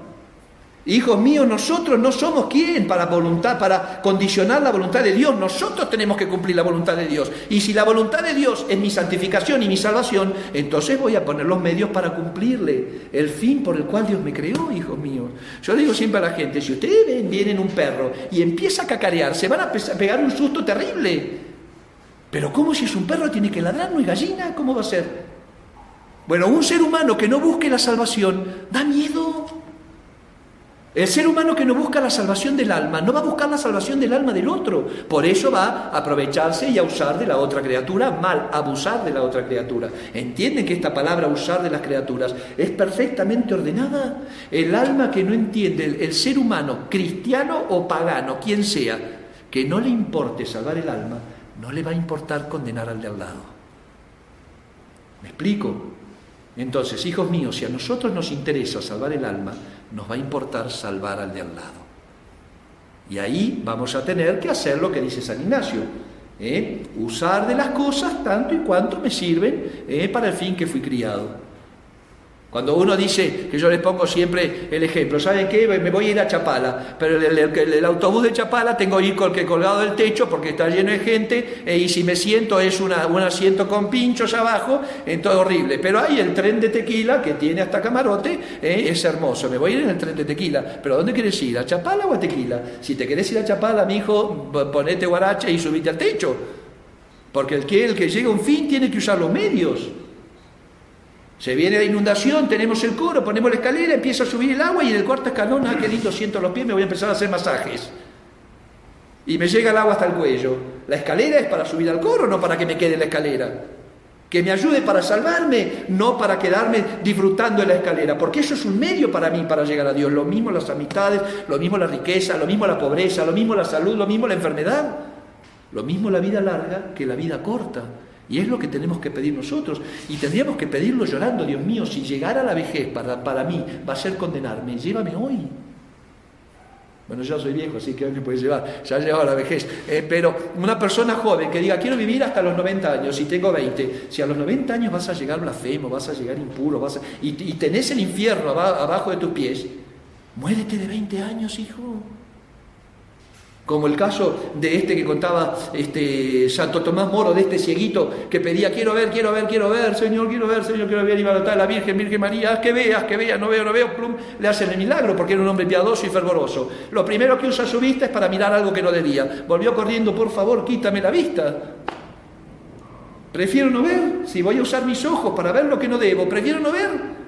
Hijos míos, nosotros no somos quien para condicionar la voluntad de Dios. Nosotros tenemos que cumplir la voluntad de Dios. Y si la voluntad de Dios es mi santificación y mi salvación, entonces voy a poner los medios para cumplirle el fin por el cual Dios me creó, hijos míos. Yo le digo siempre a la gente, si ustedes vienen un perro y empieza a cacarear, se van a pegar un susto terrible. Pero ¿cómo si es un perro tiene que ladrar, no es gallina? ¿Cómo va a ser? Bueno, un ser humano que no busque la salvación da miedo. El ser humano que no busca la salvación del alma, no va a buscar la salvación del alma del otro. Por eso va a aprovecharse y a usar de la otra criatura, mal, abusar de la otra criatura. ¿Entienden que esta palabra usar de las criaturas es perfectamente ordenada? El alma que no entiende, el ser humano, cristiano o pagano, quien sea, que no le importe salvar el alma, no le va a importar condenar al de al lado. ¿Me explico? Entonces, hijos míos, si a nosotros nos interesa salvar el alma, nos va a importar salvar al de al lado. Y ahí vamos a tener que hacer lo que dice San Ignacio, usar de las cosas tanto y cuanto me sirven para el fin que fui criado. Cuando uno dice, que yo les pongo siempre el ejemplo, ¿saben qué? Me voy a ir a Chapala, pero el autobús de Chapala tengo que ir colgado del techo porque está lleno de gente y si me siento es un asiento con pinchos abajo, entonces horrible. Pero hay el tren de Tequila que tiene hasta camarote, es hermoso. Me voy a ir en el tren de Tequila, pero ¿a dónde quieres ir? ¿A Chapala o a Tequila? Si te querés ir a Chapala, mijo, ponete guaracha y subite al techo, porque el que llega a un fin tiene que usar los medios. Se viene la inundación, tenemos el coro, ponemos la escalera, empieza a subir el agua y en el cuarto escalón, qué lindo siento los pies, me voy a empezar a hacer masajes. Y me llega el agua hasta el cuello. La escalera es para subir al coro, no para que me quede en la escalera. Que me ayude para salvarme, no para quedarme disfrutando de la escalera, porque eso es un medio para mí para llegar a Dios. Lo mismo las amistades, lo mismo la riqueza, lo mismo la pobreza, lo mismo la salud, lo mismo la enfermedad. Lo mismo la vida larga que la vida corta. Y es lo que tenemos que pedir nosotros. Y tendríamos que pedirlo llorando, Dios mío, si llegara la vejez para mí, va a ser condenarme, llévame hoy. Bueno, ya soy viejo, así que hoy me puede llevar, ya he llegado a la vejez. Pero una persona joven que diga, quiero vivir hasta los 90 años y tengo 20. Si a los 90 años vas a llegar blasfemo, vas a llegar impuro, y tenés el infierno abajo de tus pies, muérete de 20 años, hijo. Como el caso de este que contaba Santo Tomás Moro, de este cieguito que pedía, quiero ver, Señor, quiero ver, y va a notar a la Virgen María, haz que vea, no veo, plum, le hacen el milagro, porque era un hombre piadoso y fervoroso. Lo primero que usa su vista es para mirar algo que no debía. Volvió corriendo, por favor, quítame la vista. Prefiero no ver, si voy a usar mis ojos para ver lo que no debo, prefiero no ver.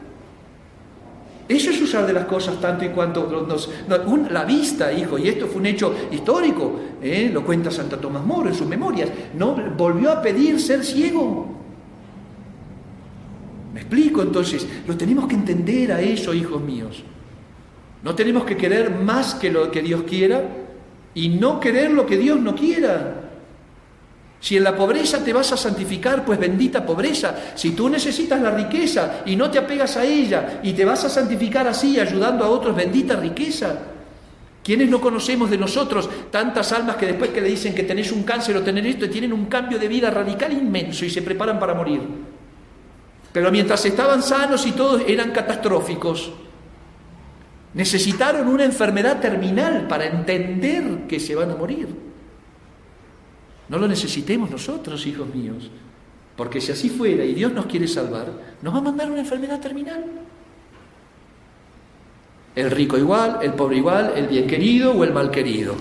Eso es usar de las cosas tanto y cuanto la vista, hijo, y esto fue un hecho histórico, lo cuenta Santo Tomás Moro en sus memorias, no volvió a pedir ser ciego. ¿Me explico? Entonces, lo tenemos que entender a eso, hijos míos. No tenemos que querer más que lo que Dios quiera y no querer lo que Dios no quiera. Si en la pobreza te vas a santificar, pues bendita pobreza. Si tú necesitas la riqueza y no te apegas a ella y te vas a santificar así, ayudando a otros, bendita riqueza. ¿Quiénes no conocemos de nosotros tantas almas que después que le dicen que tenés un cáncer o tenés esto, tienen un cambio de vida radical inmenso y se preparan para morir? Pero mientras estaban sanos y todos eran catastróficos, necesitaron una enfermedad terminal para entender que se van a morir. No lo necesitemos nosotros, hijos míos, porque si así fuera y Dios nos quiere salvar, nos va a mandar una enfermedad terminal. El rico igual, el pobre igual, el bien querido o el mal querido.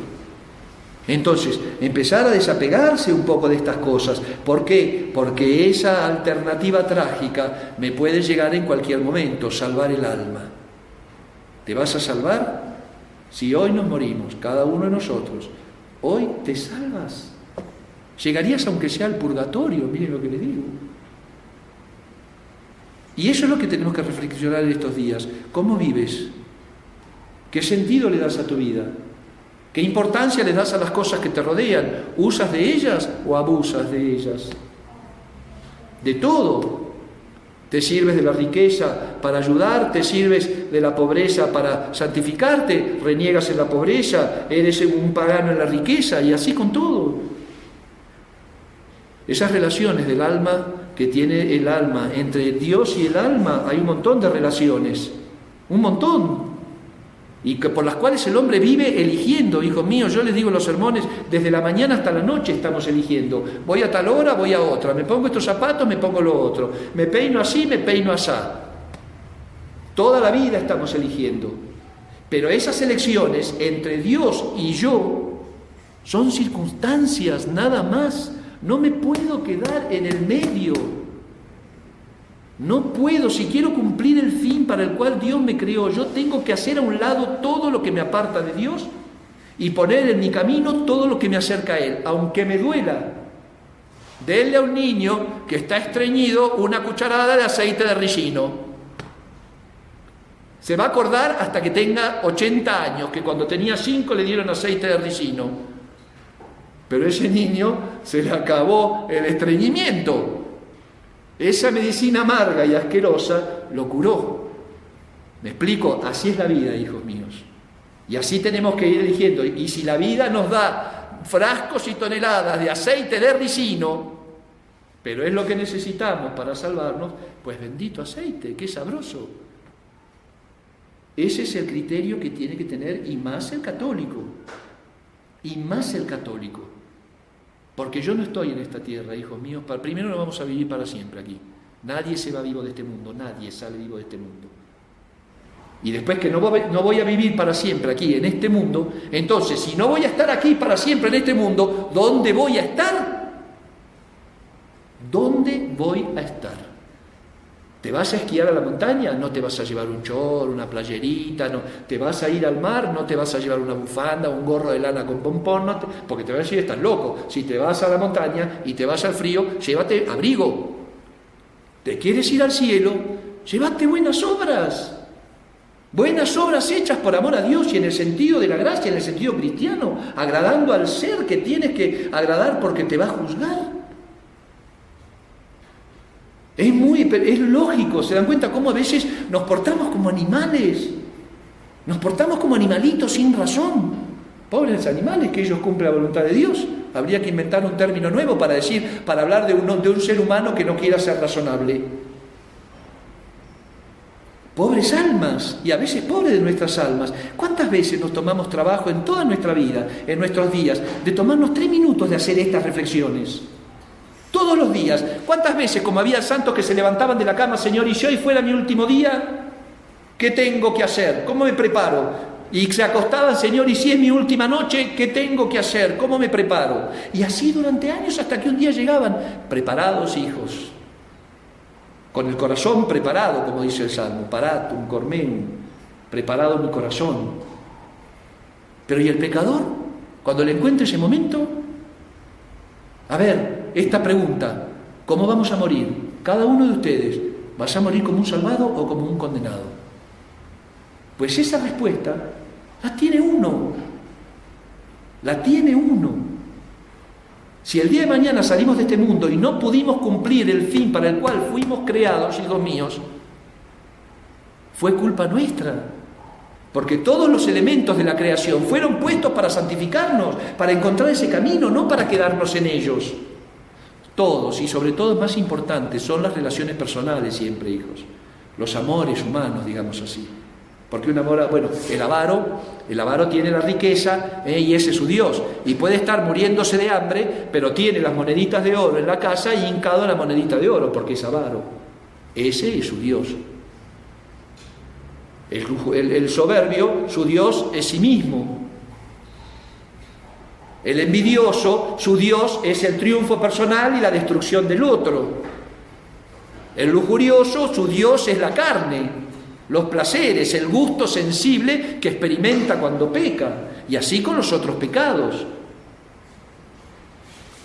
Entonces, empezar a desapegarse un poco de estas cosas. ¿Por qué? Porque esa alternativa trágica me puede llegar en cualquier momento, salvar el alma. ¿Te vas a salvar? Si hoy nos morimos, cada uno de nosotros, hoy te salvas. Llegarías aunque sea al purgatorio, miren lo que les digo. Y eso es lo que tenemos que reflexionar en estos días. ¿Cómo vives? ¿Qué sentido le das a tu vida? ¿Qué importancia le das a las cosas que te rodean? ¿Usas de ellas o abusas de ellas? De todo. ¿Te sirves de la riqueza para ayudar? ¿Te sirves de la pobreza para santificarte? ¿Reniegas en la pobreza? ¿Eres un pagano en la riqueza? Y así con todo. Esas relaciones del alma que tiene el alma, entre Dios y el alma, hay un montón de relaciones, un montón, y que por las cuales el hombre vive eligiendo. Hijos míos, yo les digo en los sermones, desde la mañana hasta la noche estamos eligiendo. Voy a tal hora, voy a otra, me pongo estos zapatos, me pongo lo otro, me peino así, me peino asá. Toda la vida estamos eligiendo. Pero esas elecciones entre Dios y yo son circunstancias, nada más. No me puedo quedar en el medio. No puedo, si quiero cumplir el fin para el cual Dios me creó, yo tengo que hacer a un lado todo lo que me aparta de Dios y poner en mi camino todo lo que me acerca a Él, aunque me duela. Denle a un niño que está estreñido una cucharada de aceite de ricino. Se va a acordar hasta que tenga 80 años, que cuando tenía 5 le dieron aceite de ricino. Pero ese niño se le acabó el estreñimiento. Esa medicina amarga y asquerosa lo curó. ¿Me explico? Así es la vida, hijos míos. Y así tenemos que ir eligiendo. Y si la vida nos da frascos y toneladas de aceite de ricino, pero es lo que necesitamos para salvarnos, pues bendito aceite, qué sabroso. Ese es el criterio que tiene que tener, y más el católico. Y más el católico. Porque yo no estoy en esta tierra, hijos míos. Primero no vamos a vivir para siempre aquí. Nadie se va vivo de este mundo, nadie sale vivo de este mundo. Y después que no voy a vivir para siempre aquí en este mundo, entonces si no voy a estar aquí para siempre en este mundo, ¿dónde voy a estar? ¿Dónde voy a estar? ¿Te vas a esquiar a la montaña? No te vas a llevar un chor, una playerita, no. ¿Te vas a ir al mar? No te vas a llevar una bufanda, un gorro de lana con pompón, no porque te vas a decir, estás loco. Si te vas a la montaña y te vas al frío, llévate abrigo. ¿Te quieres ir al cielo? Llévate buenas obras hechas por amor a Dios y en el sentido de la gracia, en el sentido cristiano, agradando al ser que tienes que agradar porque te va a juzgar. Es lógico, se dan cuenta cómo a veces nos portamos como animales, nos portamos como animalitos sin razón. Pobres animales, que ellos cumplen la voluntad de Dios. Habría que inventar un término nuevo para hablar de un ser humano que no quiera ser razonable. Pobres almas, y a veces pobres de nuestras almas. ¿Cuántas veces nos tomamos trabajo en toda nuestra vida, en nuestros días, de tomarnos 3 minutos de hacer estas reflexiones? Todos los días. ¿Cuántas veces, como había santos que se levantaban de la cama, Señor, y si hoy fuera mi último día, ¿qué tengo que hacer? ¿Cómo me preparo? Y se acostaban, Señor, y si es mi última noche, ¿qué tengo que hacer? ¿Cómo me preparo? Y así durante años hasta que un día llegaban, preparados, hijos, con el corazón preparado, como dice el Salmo, paratum, cormen, preparado en mi corazón. Pero ¿y el pecador? Cuando le encuentre ese momento, a ver, esta pregunta, ¿cómo vamos a morir? Cada uno de ustedes, ¿vas a morir como un salvado o como un condenado? Pues esa respuesta la tiene uno. La tiene uno. Si el día de mañana salimos de este mundo y no pudimos cumplir el fin para el cual fuimos creados, hijos míos, fue culpa nuestra. Porque todos los elementos de la creación fueron puestos para santificarnos, para encontrar ese camino, no para quedarnos en ellos. Todos, y sobre todo más importante, son las relaciones personales siempre, hijos. Los amores humanos, digamos así. Porque un amor, bueno, el avaro tiene la riqueza y ese es su Dios. Y puede estar muriéndose de hambre, pero tiene las moneditas de oro en la casa y hincado en la monedita de oro, porque es avaro. Ese es su Dios. El soberbio, su Dios es sí mismo. El envidioso, su Dios es el triunfo personal y la destrucción del otro. El lujurioso, su Dios es la carne, los placeres, el gusto sensible que experimenta cuando peca, y así con los otros pecados.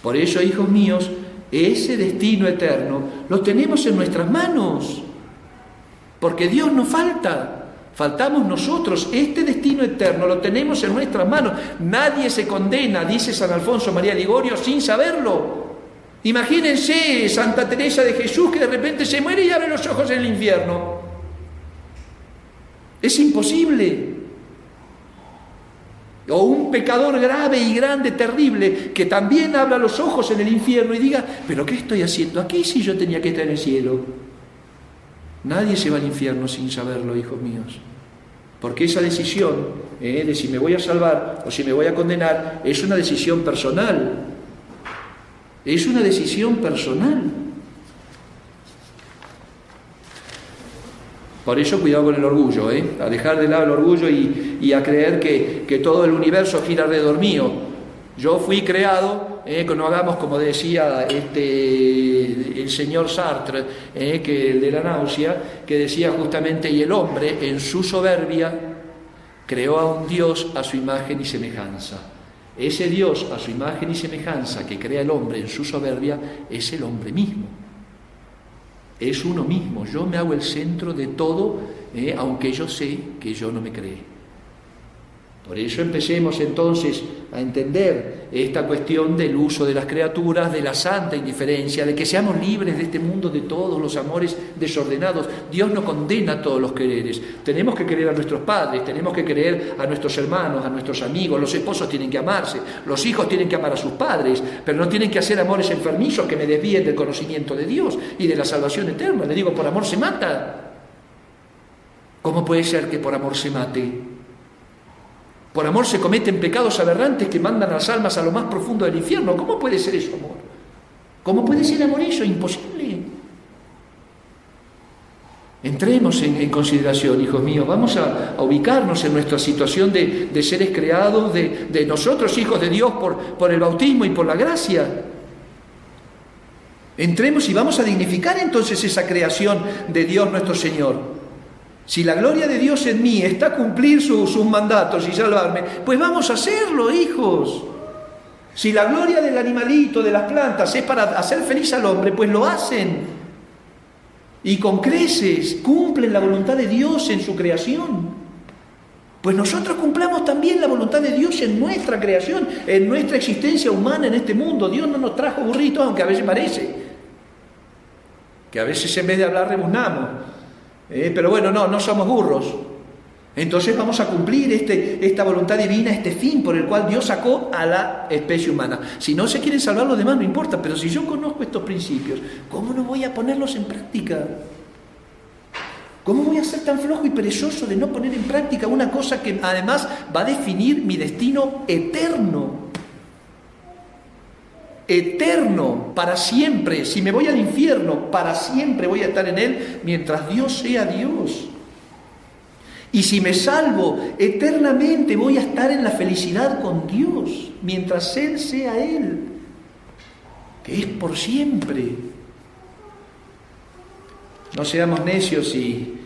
Por eso, hijos míos, ese destino eterno lo tenemos en nuestras manos, porque Dios no falta. Faltamos nosotros. Este destino eterno lo tenemos en nuestras manos. Nadie se condena, dice San Alfonso María Ligorio, sin saberlo. Imagínense Santa Teresa de Jesús que de repente se muere y abre los ojos en el infierno. Es imposible. O un pecador grave y grande, terrible, que también abra los ojos en el infierno y diga, ¿pero qué estoy haciendo aquí si yo tenía que estar en el cielo? Nadie se va al infierno sin saberlo, hijos míos. Porque esa decisión de si me voy a salvar o si me voy a condenar es una decisión personal. Es una decisión personal. Por eso cuidado con el orgullo, a dejar de lado el orgullo y a creer que todo el universo gira alrededor mío. Yo fui creado, que no hagamos como decía el señor Sartre, que el de la náusea, que decía justamente, y el hombre en su soberbia creó a un Dios a su imagen y semejanza. Ese Dios a su imagen y semejanza que crea el hombre en su soberbia es el hombre mismo. Es uno mismo. Yo me hago el centro de todo, aunque yo sé que yo no me creé. Por eso empecemos entonces a entender esta cuestión del uso de las criaturas, de la santa indiferencia, de que seamos libres de este mundo de todos los amores desordenados. Dios no condena todos los quereres. Tenemos que querer a nuestros padres, tenemos que querer a nuestros hermanos, a nuestros amigos. Los esposos tienen que amarse, los hijos tienen que amar a sus padres, pero no tienen que hacer amores enfermizos que me desvíen del conocimiento de Dios y de la salvación eterna. Le digo, por amor se mata. ¿Cómo puede ser que por amor se mate? Por amor se cometen pecados aberrantes que mandan a las almas a lo más profundo del infierno. ¿Cómo puede ser eso amor? ¿Cómo puede ser amor eso? Imposible. Entremos en consideración, hijos míos. Vamos a ubicarnos en nuestra situación de seres creados, de nosotros, hijos de Dios, por el bautismo y por la gracia. Entremos y vamos a dignificar entonces esa creación de Dios nuestro Señor. Si la gloria de Dios en mí está cumplir sus mandatos y salvarme, pues vamos a hacerlo, hijos. Si la gloria del animalito, de las plantas, es para hacer feliz al hombre, pues lo hacen. Y con creces cumplen la voluntad de Dios en su creación. Pues nosotros cumplamos también la voluntad de Dios en nuestra creación, en nuestra existencia humana en este mundo. Dios no nos trajo burritos, aunque a veces parece. Que a veces en vez de hablar rebuznamos. Pero bueno, no somos burros. Entonces vamos a cumplir esta voluntad divina, este fin por el cual Dios sacó a la especie humana. Si no se quieren salvar los demás, no importa, pero si yo conozco estos principios, ¿cómo no voy a ponerlos en práctica? ¿Cómo voy a ser tan flojo y perezoso de no poner en práctica una cosa que además va a definir mi destino eterno? Eterno, para siempre. Si me voy al infierno, para siempre voy a estar en él mientras Dios sea Dios. Y si me salvo, eternamente voy a estar en la felicidad con Dios mientras Él sea Él, que es por siempre. No seamos necios y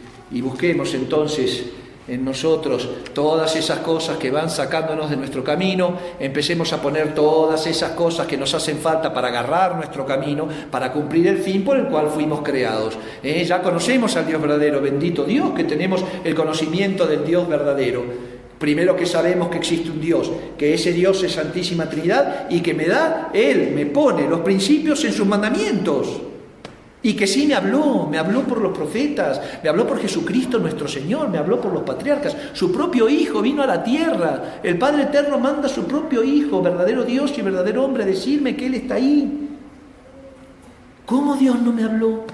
busquemos entonces en nosotros todas esas cosas que van sacándonos de nuestro camino, empecemos a poner todas esas cosas que nos hacen falta para agarrar nuestro camino, para cumplir el fin por el cual fuimos creados. Ya conocemos al Dios verdadero, bendito Dios, que tenemos el conocimiento del Dios verdadero. Primero que sabemos que existe un Dios, que ese Dios es Santísima Trinidad y que Él me pone los principios en sus mandamientos. Y que sí me habló por los profetas, me habló por Jesucristo nuestro Señor, me habló por los patriarcas. Su propio Hijo vino a la tierra, el Padre Eterno manda a su propio Hijo, verdadero Dios y verdadero hombre, a decirme que Él está ahí. ¿Cómo Dios no me habló?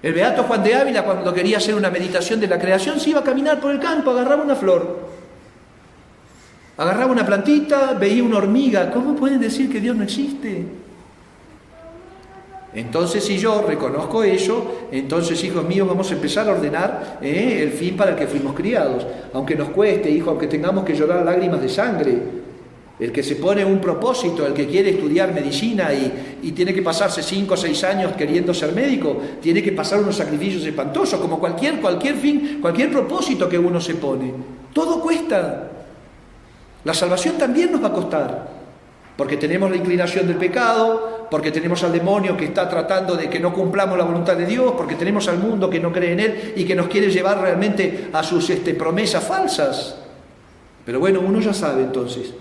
El beato Juan de Ávila, cuando quería hacer una meditación de la creación, se iba a caminar por el campo, agarraba una flor, agarraba una plantita, veía una hormiga. ¿Cómo pueden decir que Dios no existe? Entonces, si yo reconozco eso, entonces, hijos míos, vamos a empezar a ordenar el fin para el que fuimos criados. Aunque nos cueste, hijo, aunque tengamos que llorar lágrimas de sangre. El que se pone un propósito, el que quiere estudiar medicina y tiene que pasarse 5 o 6 años queriendo ser médico, tiene que pasar unos sacrificios espantosos, como cualquier fin, cualquier propósito que uno se pone. Todo cuesta. La salvación también nos va a costar. Porque tenemos la inclinación del pecado, porque tenemos al demonio que está tratando de que no cumplamos la voluntad de Dios, porque tenemos al mundo que no cree en Él y que nos quiere llevar realmente a sus promesas falsas. Pero bueno, uno ya sabe entonces,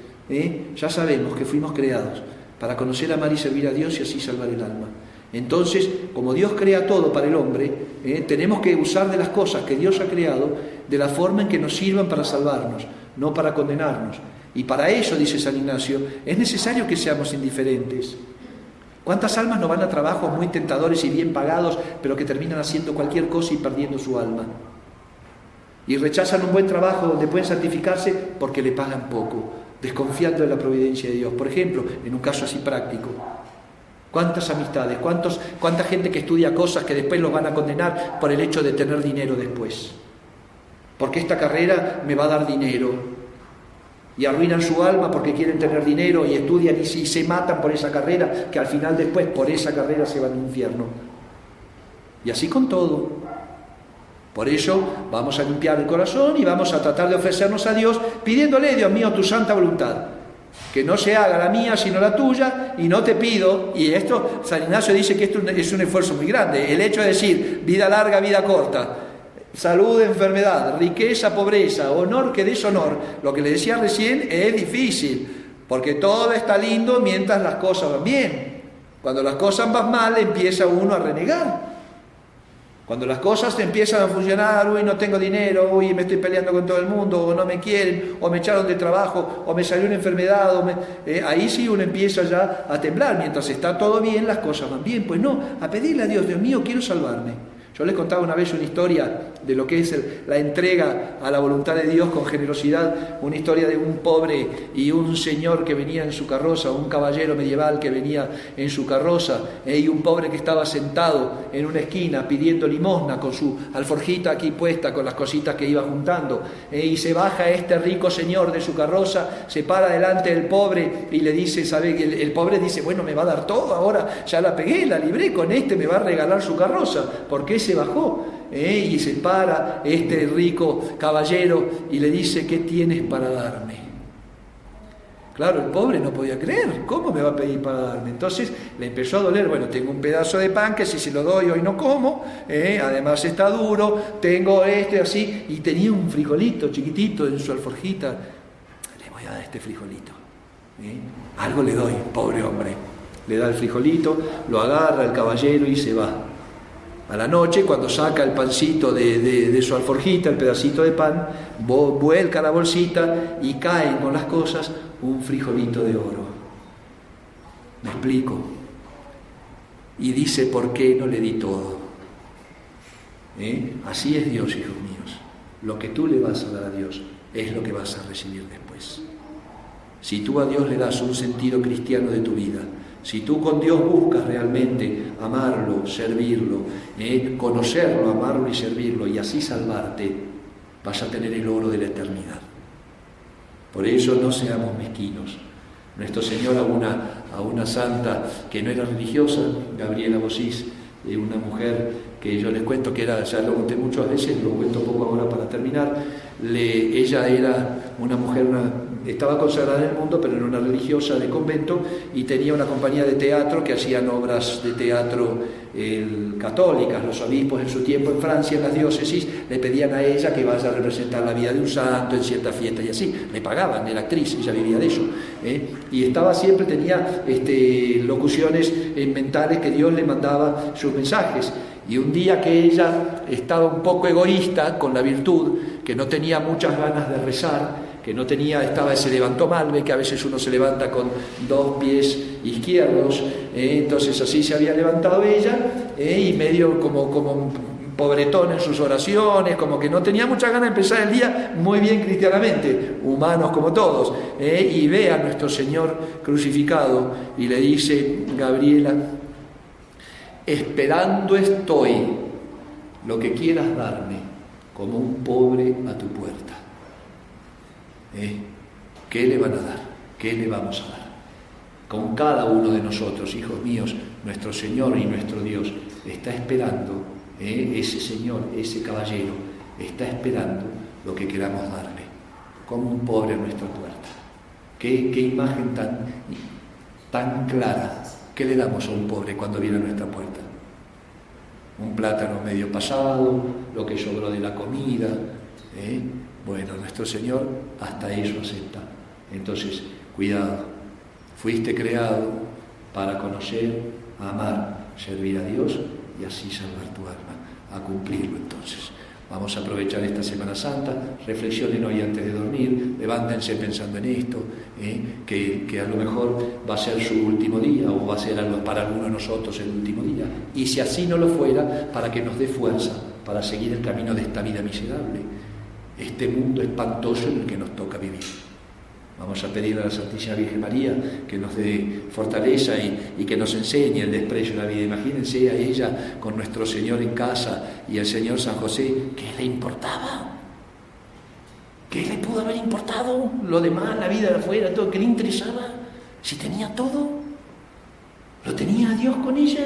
ya sabemos que fuimos creados para conocer, amar y servir a Dios y así salvar el alma. Entonces, como Dios crea todo para el hombre, tenemos que usar de las cosas que Dios ha creado de la forma en que nos sirvan para salvarnos, no para condenarnos. Y para eso, dice San Ignacio, es necesario que seamos indiferentes. ¿Cuántas almas no van a trabajos muy tentadores y bien pagados, pero que terminan haciendo cualquier cosa y perdiendo su alma? Y rechazan un buen trabajo donde pueden santificarse porque le pagan poco, desconfiando de la providencia de Dios. Por ejemplo, en un caso así práctico, ¿cuántas amistades, cuánta gente que estudia cosas que después los van a condenar por el hecho de tener dinero después? Porque esta carrera me va a dar dinero. Y arruinan su alma porque quieren tener dinero y estudian y se matan por esa carrera, que al final después por esa carrera se van al infierno. Y así con todo. Por eso vamos a limpiar el corazón y vamos a tratar de ofrecernos a Dios pidiéndole, Dios mío, tu santa voluntad. Que no se haga la mía sino la tuya, y no te pido, y esto San Ignacio dice que esto es un esfuerzo muy grande, el hecho de decir vida larga, vida corta, salud, enfermedad, riqueza, pobreza, honor que deshonor. Lo que le decía recién es difícil, porque todo está lindo mientras las cosas van bien. Cuando las cosas van mal, empieza uno a renegar. Cuando las cosas empiezan a funcionar, uy, no tengo dinero, uy, me estoy peleando con todo el mundo, o no me quieren, o me echaron de trabajo, o me salió una enfermedad, ahí sí uno empieza ya a temblar. Mientras está todo bien, las cosas van bien. Pues no, a pedirle a Dios, Dios mío, quiero salvarme. Yo les contaba una vez una historia de lo que es la entrega a la voluntad de Dios con generosidad, una historia de un pobre y un señor que venía en su carroza, un caballero medieval que venía en su carroza, y un pobre que estaba sentado en una esquina pidiendo limosna con su alforjita aquí puesta, con las cositas que iba juntando, y se baja este rico señor de su carroza, se para delante del pobre y le dice, ¿sabe? El pobre dice, bueno, me va a dar todo, ahora ya la pegué, la libré, con me va a regalar su carroza, porque se bajó, y se para este rico caballero y le dice, ¿qué tienes para darme? Claro, el pobre no podía creer, ¿cómo me va a pedir para darme? Entonces le empezó a doler, bueno, tengo un pedazo de pan que si se lo doy hoy no como, además está duro, tengo así, y tenía un frijolito chiquitito en su alforjita, le voy a dar este frijolito, algo le doy, pobre hombre, le da el frijolito, lo agarra el caballero y se va. A la noche, cuando saca el pancito de su alforjita, el pedacito de pan, vuelca la bolsita y caen con las cosas un frijolito de oro. ¿Me explico? Y dice, ¿por qué no le di todo? Así es Dios, hijos míos. Lo que tú le vas a dar a Dios es lo que vas a recibir después. Si tú a Dios le das un sentido cristiano de tu vida, si tú con Dios buscas realmente amarlo, servirlo, conocerlo, amarlo y servirlo, y así salvarte, vas a tener el oro de la eternidad. Por eso no seamos mezquinos. Nuestro Señor a una santa que no era religiosa, Gabriela Bosís, una mujer que yo les cuento que era, ya lo conté muchas veces, lo cuento poco ahora para terminar. Ella era una mujer, estaba consagrada en el mundo, pero era una religiosa de convento y tenía una compañía de teatro que hacían obras de teatro católicas. Los obispos en su tiempo en Francia, en las diócesis, le pedían a ella que vaya a representar la vida de un santo en ciertas fiestas y así. Le pagaban, era actriz, ella vivía de eso. Y estaba siempre, tenía locuciones mentales que Dios le mandaba sus mensajes. Y un día que ella estaba un poco egoísta con la virtud, que no tenía muchas ganas de rezar, que no tenía, se levantó mal, ve que a veces uno se levanta con 2 pies izquierdos, entonces así se había levantado ella, y medio como pobretón en sus oraciones, como que no tenía muchas ganas de empezar el día muy bien cristianamente, humanos como todos, y ve a nuestro Señor crucificado y le dice: Gabriela, esperando estoy lo que quieras darme, como un pobre a tu puerta. ¿Qué le van a dar? ¿Qué le vamos a dar? Con cada uno de nosotros, hijos míos, nuestro Señor y nuestro Dios está esperando, ese Señor, ese caballero, está esperando lo que queramos darle, como un pobre a nuestra puerta. Qué imagen tan clara. ¿Qué le damos a un pobre cuando viene a nuestra puerta? Un plátano medio pasado, lo que sobró de la comida. Bueno, nuestro Señor hasta eso acepta. Entonces, cuidado, fuiste creado para conocer, amar, servir a Dios y así salvar tu alma, a cumplirlo entonces. Vamos a aprovechar esta Semana Santa, reflexionen hoy antes de dormir, levántense pensando en esto, que a lo mejor va a ser su último día o va a ser para algunos de nosotros el último día. Y si así no lo fuera, para que nos dé fuerza para seguir el camino de esta vida miserable, este mundo espantoso en el que nos toca vivir. Vamos a pedirle a la Santísima Virgen María que nos dé fortaleza y que nos enseñe el desprecio de la vida. Imagínense a ella con nuestro Señor en casa y el Señor San José. ¿Qué le importaba? ¿Qué le pudo haber importado? Lo demás, la vida de afuera, todo. ¿Qué le interesaba? Si tenía todo, lo tenía a Dios con ella.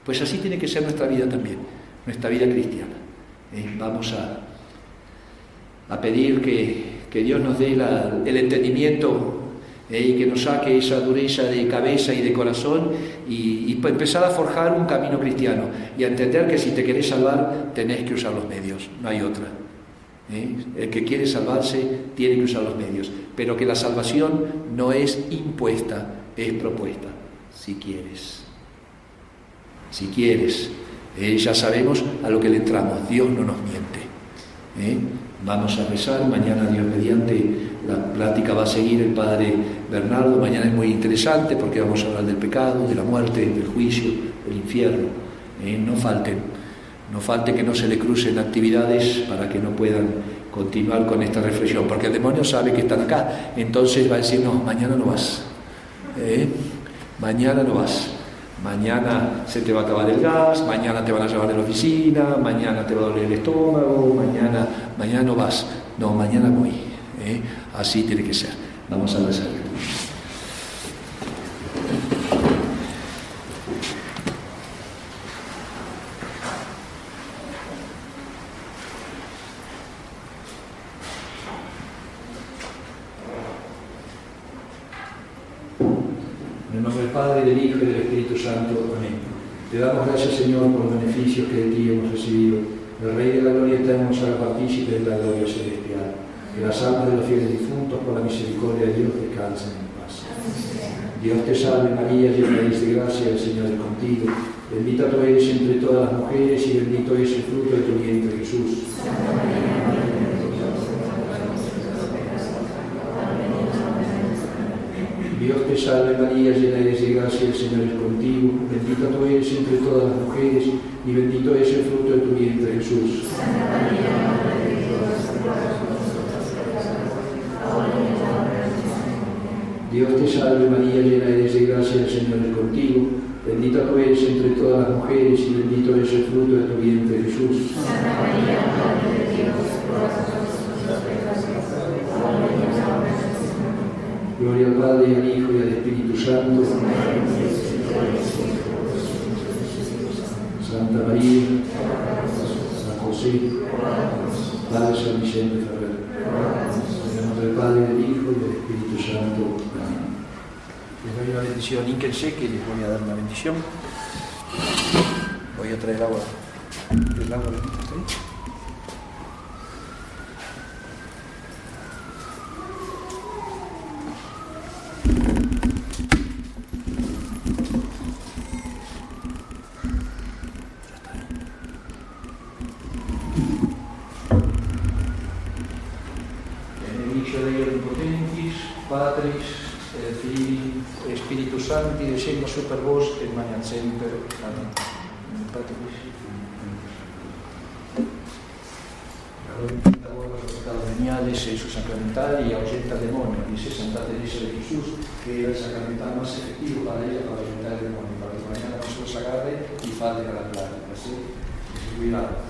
Pues así tiene que ser nuestra vida también, nuestra vida cristiana. Vamos a pedir que Dios nos dé el entendimiento y que nos saque esa dureza de cabeza y de corazón y empezar a forjar un camino cristiano y a entender que si te querés salvar tenés que usar los medios, no hay otra. El que quiere salvarse tiene que usar los medios, pero que la salvación no es impuesta, es propuesta, si quieres. Si quieres, ya sabemos a lo que le entramos, Dios no nos miente. Vamos a rezar, mañana Dios mediante la plática va a seguir el Padre Bernardo, mañana es muy interesante porque vamos a hablar del pecado, de la muerte, del juicio, del infierno. No falte que no se le crucen actividades para que no puedan continuar con esta reflexión, porque el demonio sabe que están acá, entonces va a decir: no, mañana no vas, mañana no vas. Mañana se te va a acabar el gas, mañana te van a llevar de la oficina, mañana te va a doler el estómago, mañana no vas. No, mañana voy. Así tiene que ser. Vamos a rezar. En el nombre del Padre, del Hijo y del Espíritu Santo. Amén. Te damos gracias, Señor, por los beneficios que de ti hemos recibido. El Rey de la Gloria estamos a partícipe de la gloria celestial. Que las almas de los fieles difuntos, por la misericordia de Dios, descansen en paz. Dios te salve, María, llena eres de gracia, el Señor es contigo. Bendita tú eres entre todas las mujeres y bendito es el fruto de tu vientre, Jesús. Dios te salve María, llena eres de gracia, el Señor es contigo, bendita tú eres entre todas las mujeres, y bendito es el fruto de tu vientre, Jesús. Dios te salve María, llena eres de gracia, el Señor es contigo, bendita tú eres entre todas las mujeres, y bendito es el fruto de tu vientre, Jesús. Gloria al Padre, y al Hijo, y al Espíritu Santo. Santa María, San José, Padre San Vicente Ferrer, en el nombre del Padre, del Hijo y del Espíritu Santo. Amén. Les doy una bendición, hínquense que les voy a dar una bendición. Voy a traer agua. ¿El agua está ahí? Patris, Filii, Spiritus Sancti, descendat super vos et magnat semper. Amén. Ahora los pecados veniales en su sacramental y ahuyenta al demonio. Dice Santa Teresa de Jesús que era el sacramental más efectivo para ella para ahuyentar el demonio, para que mañana no se los agarre y falte a la plática. ¿Sí? Cuidado.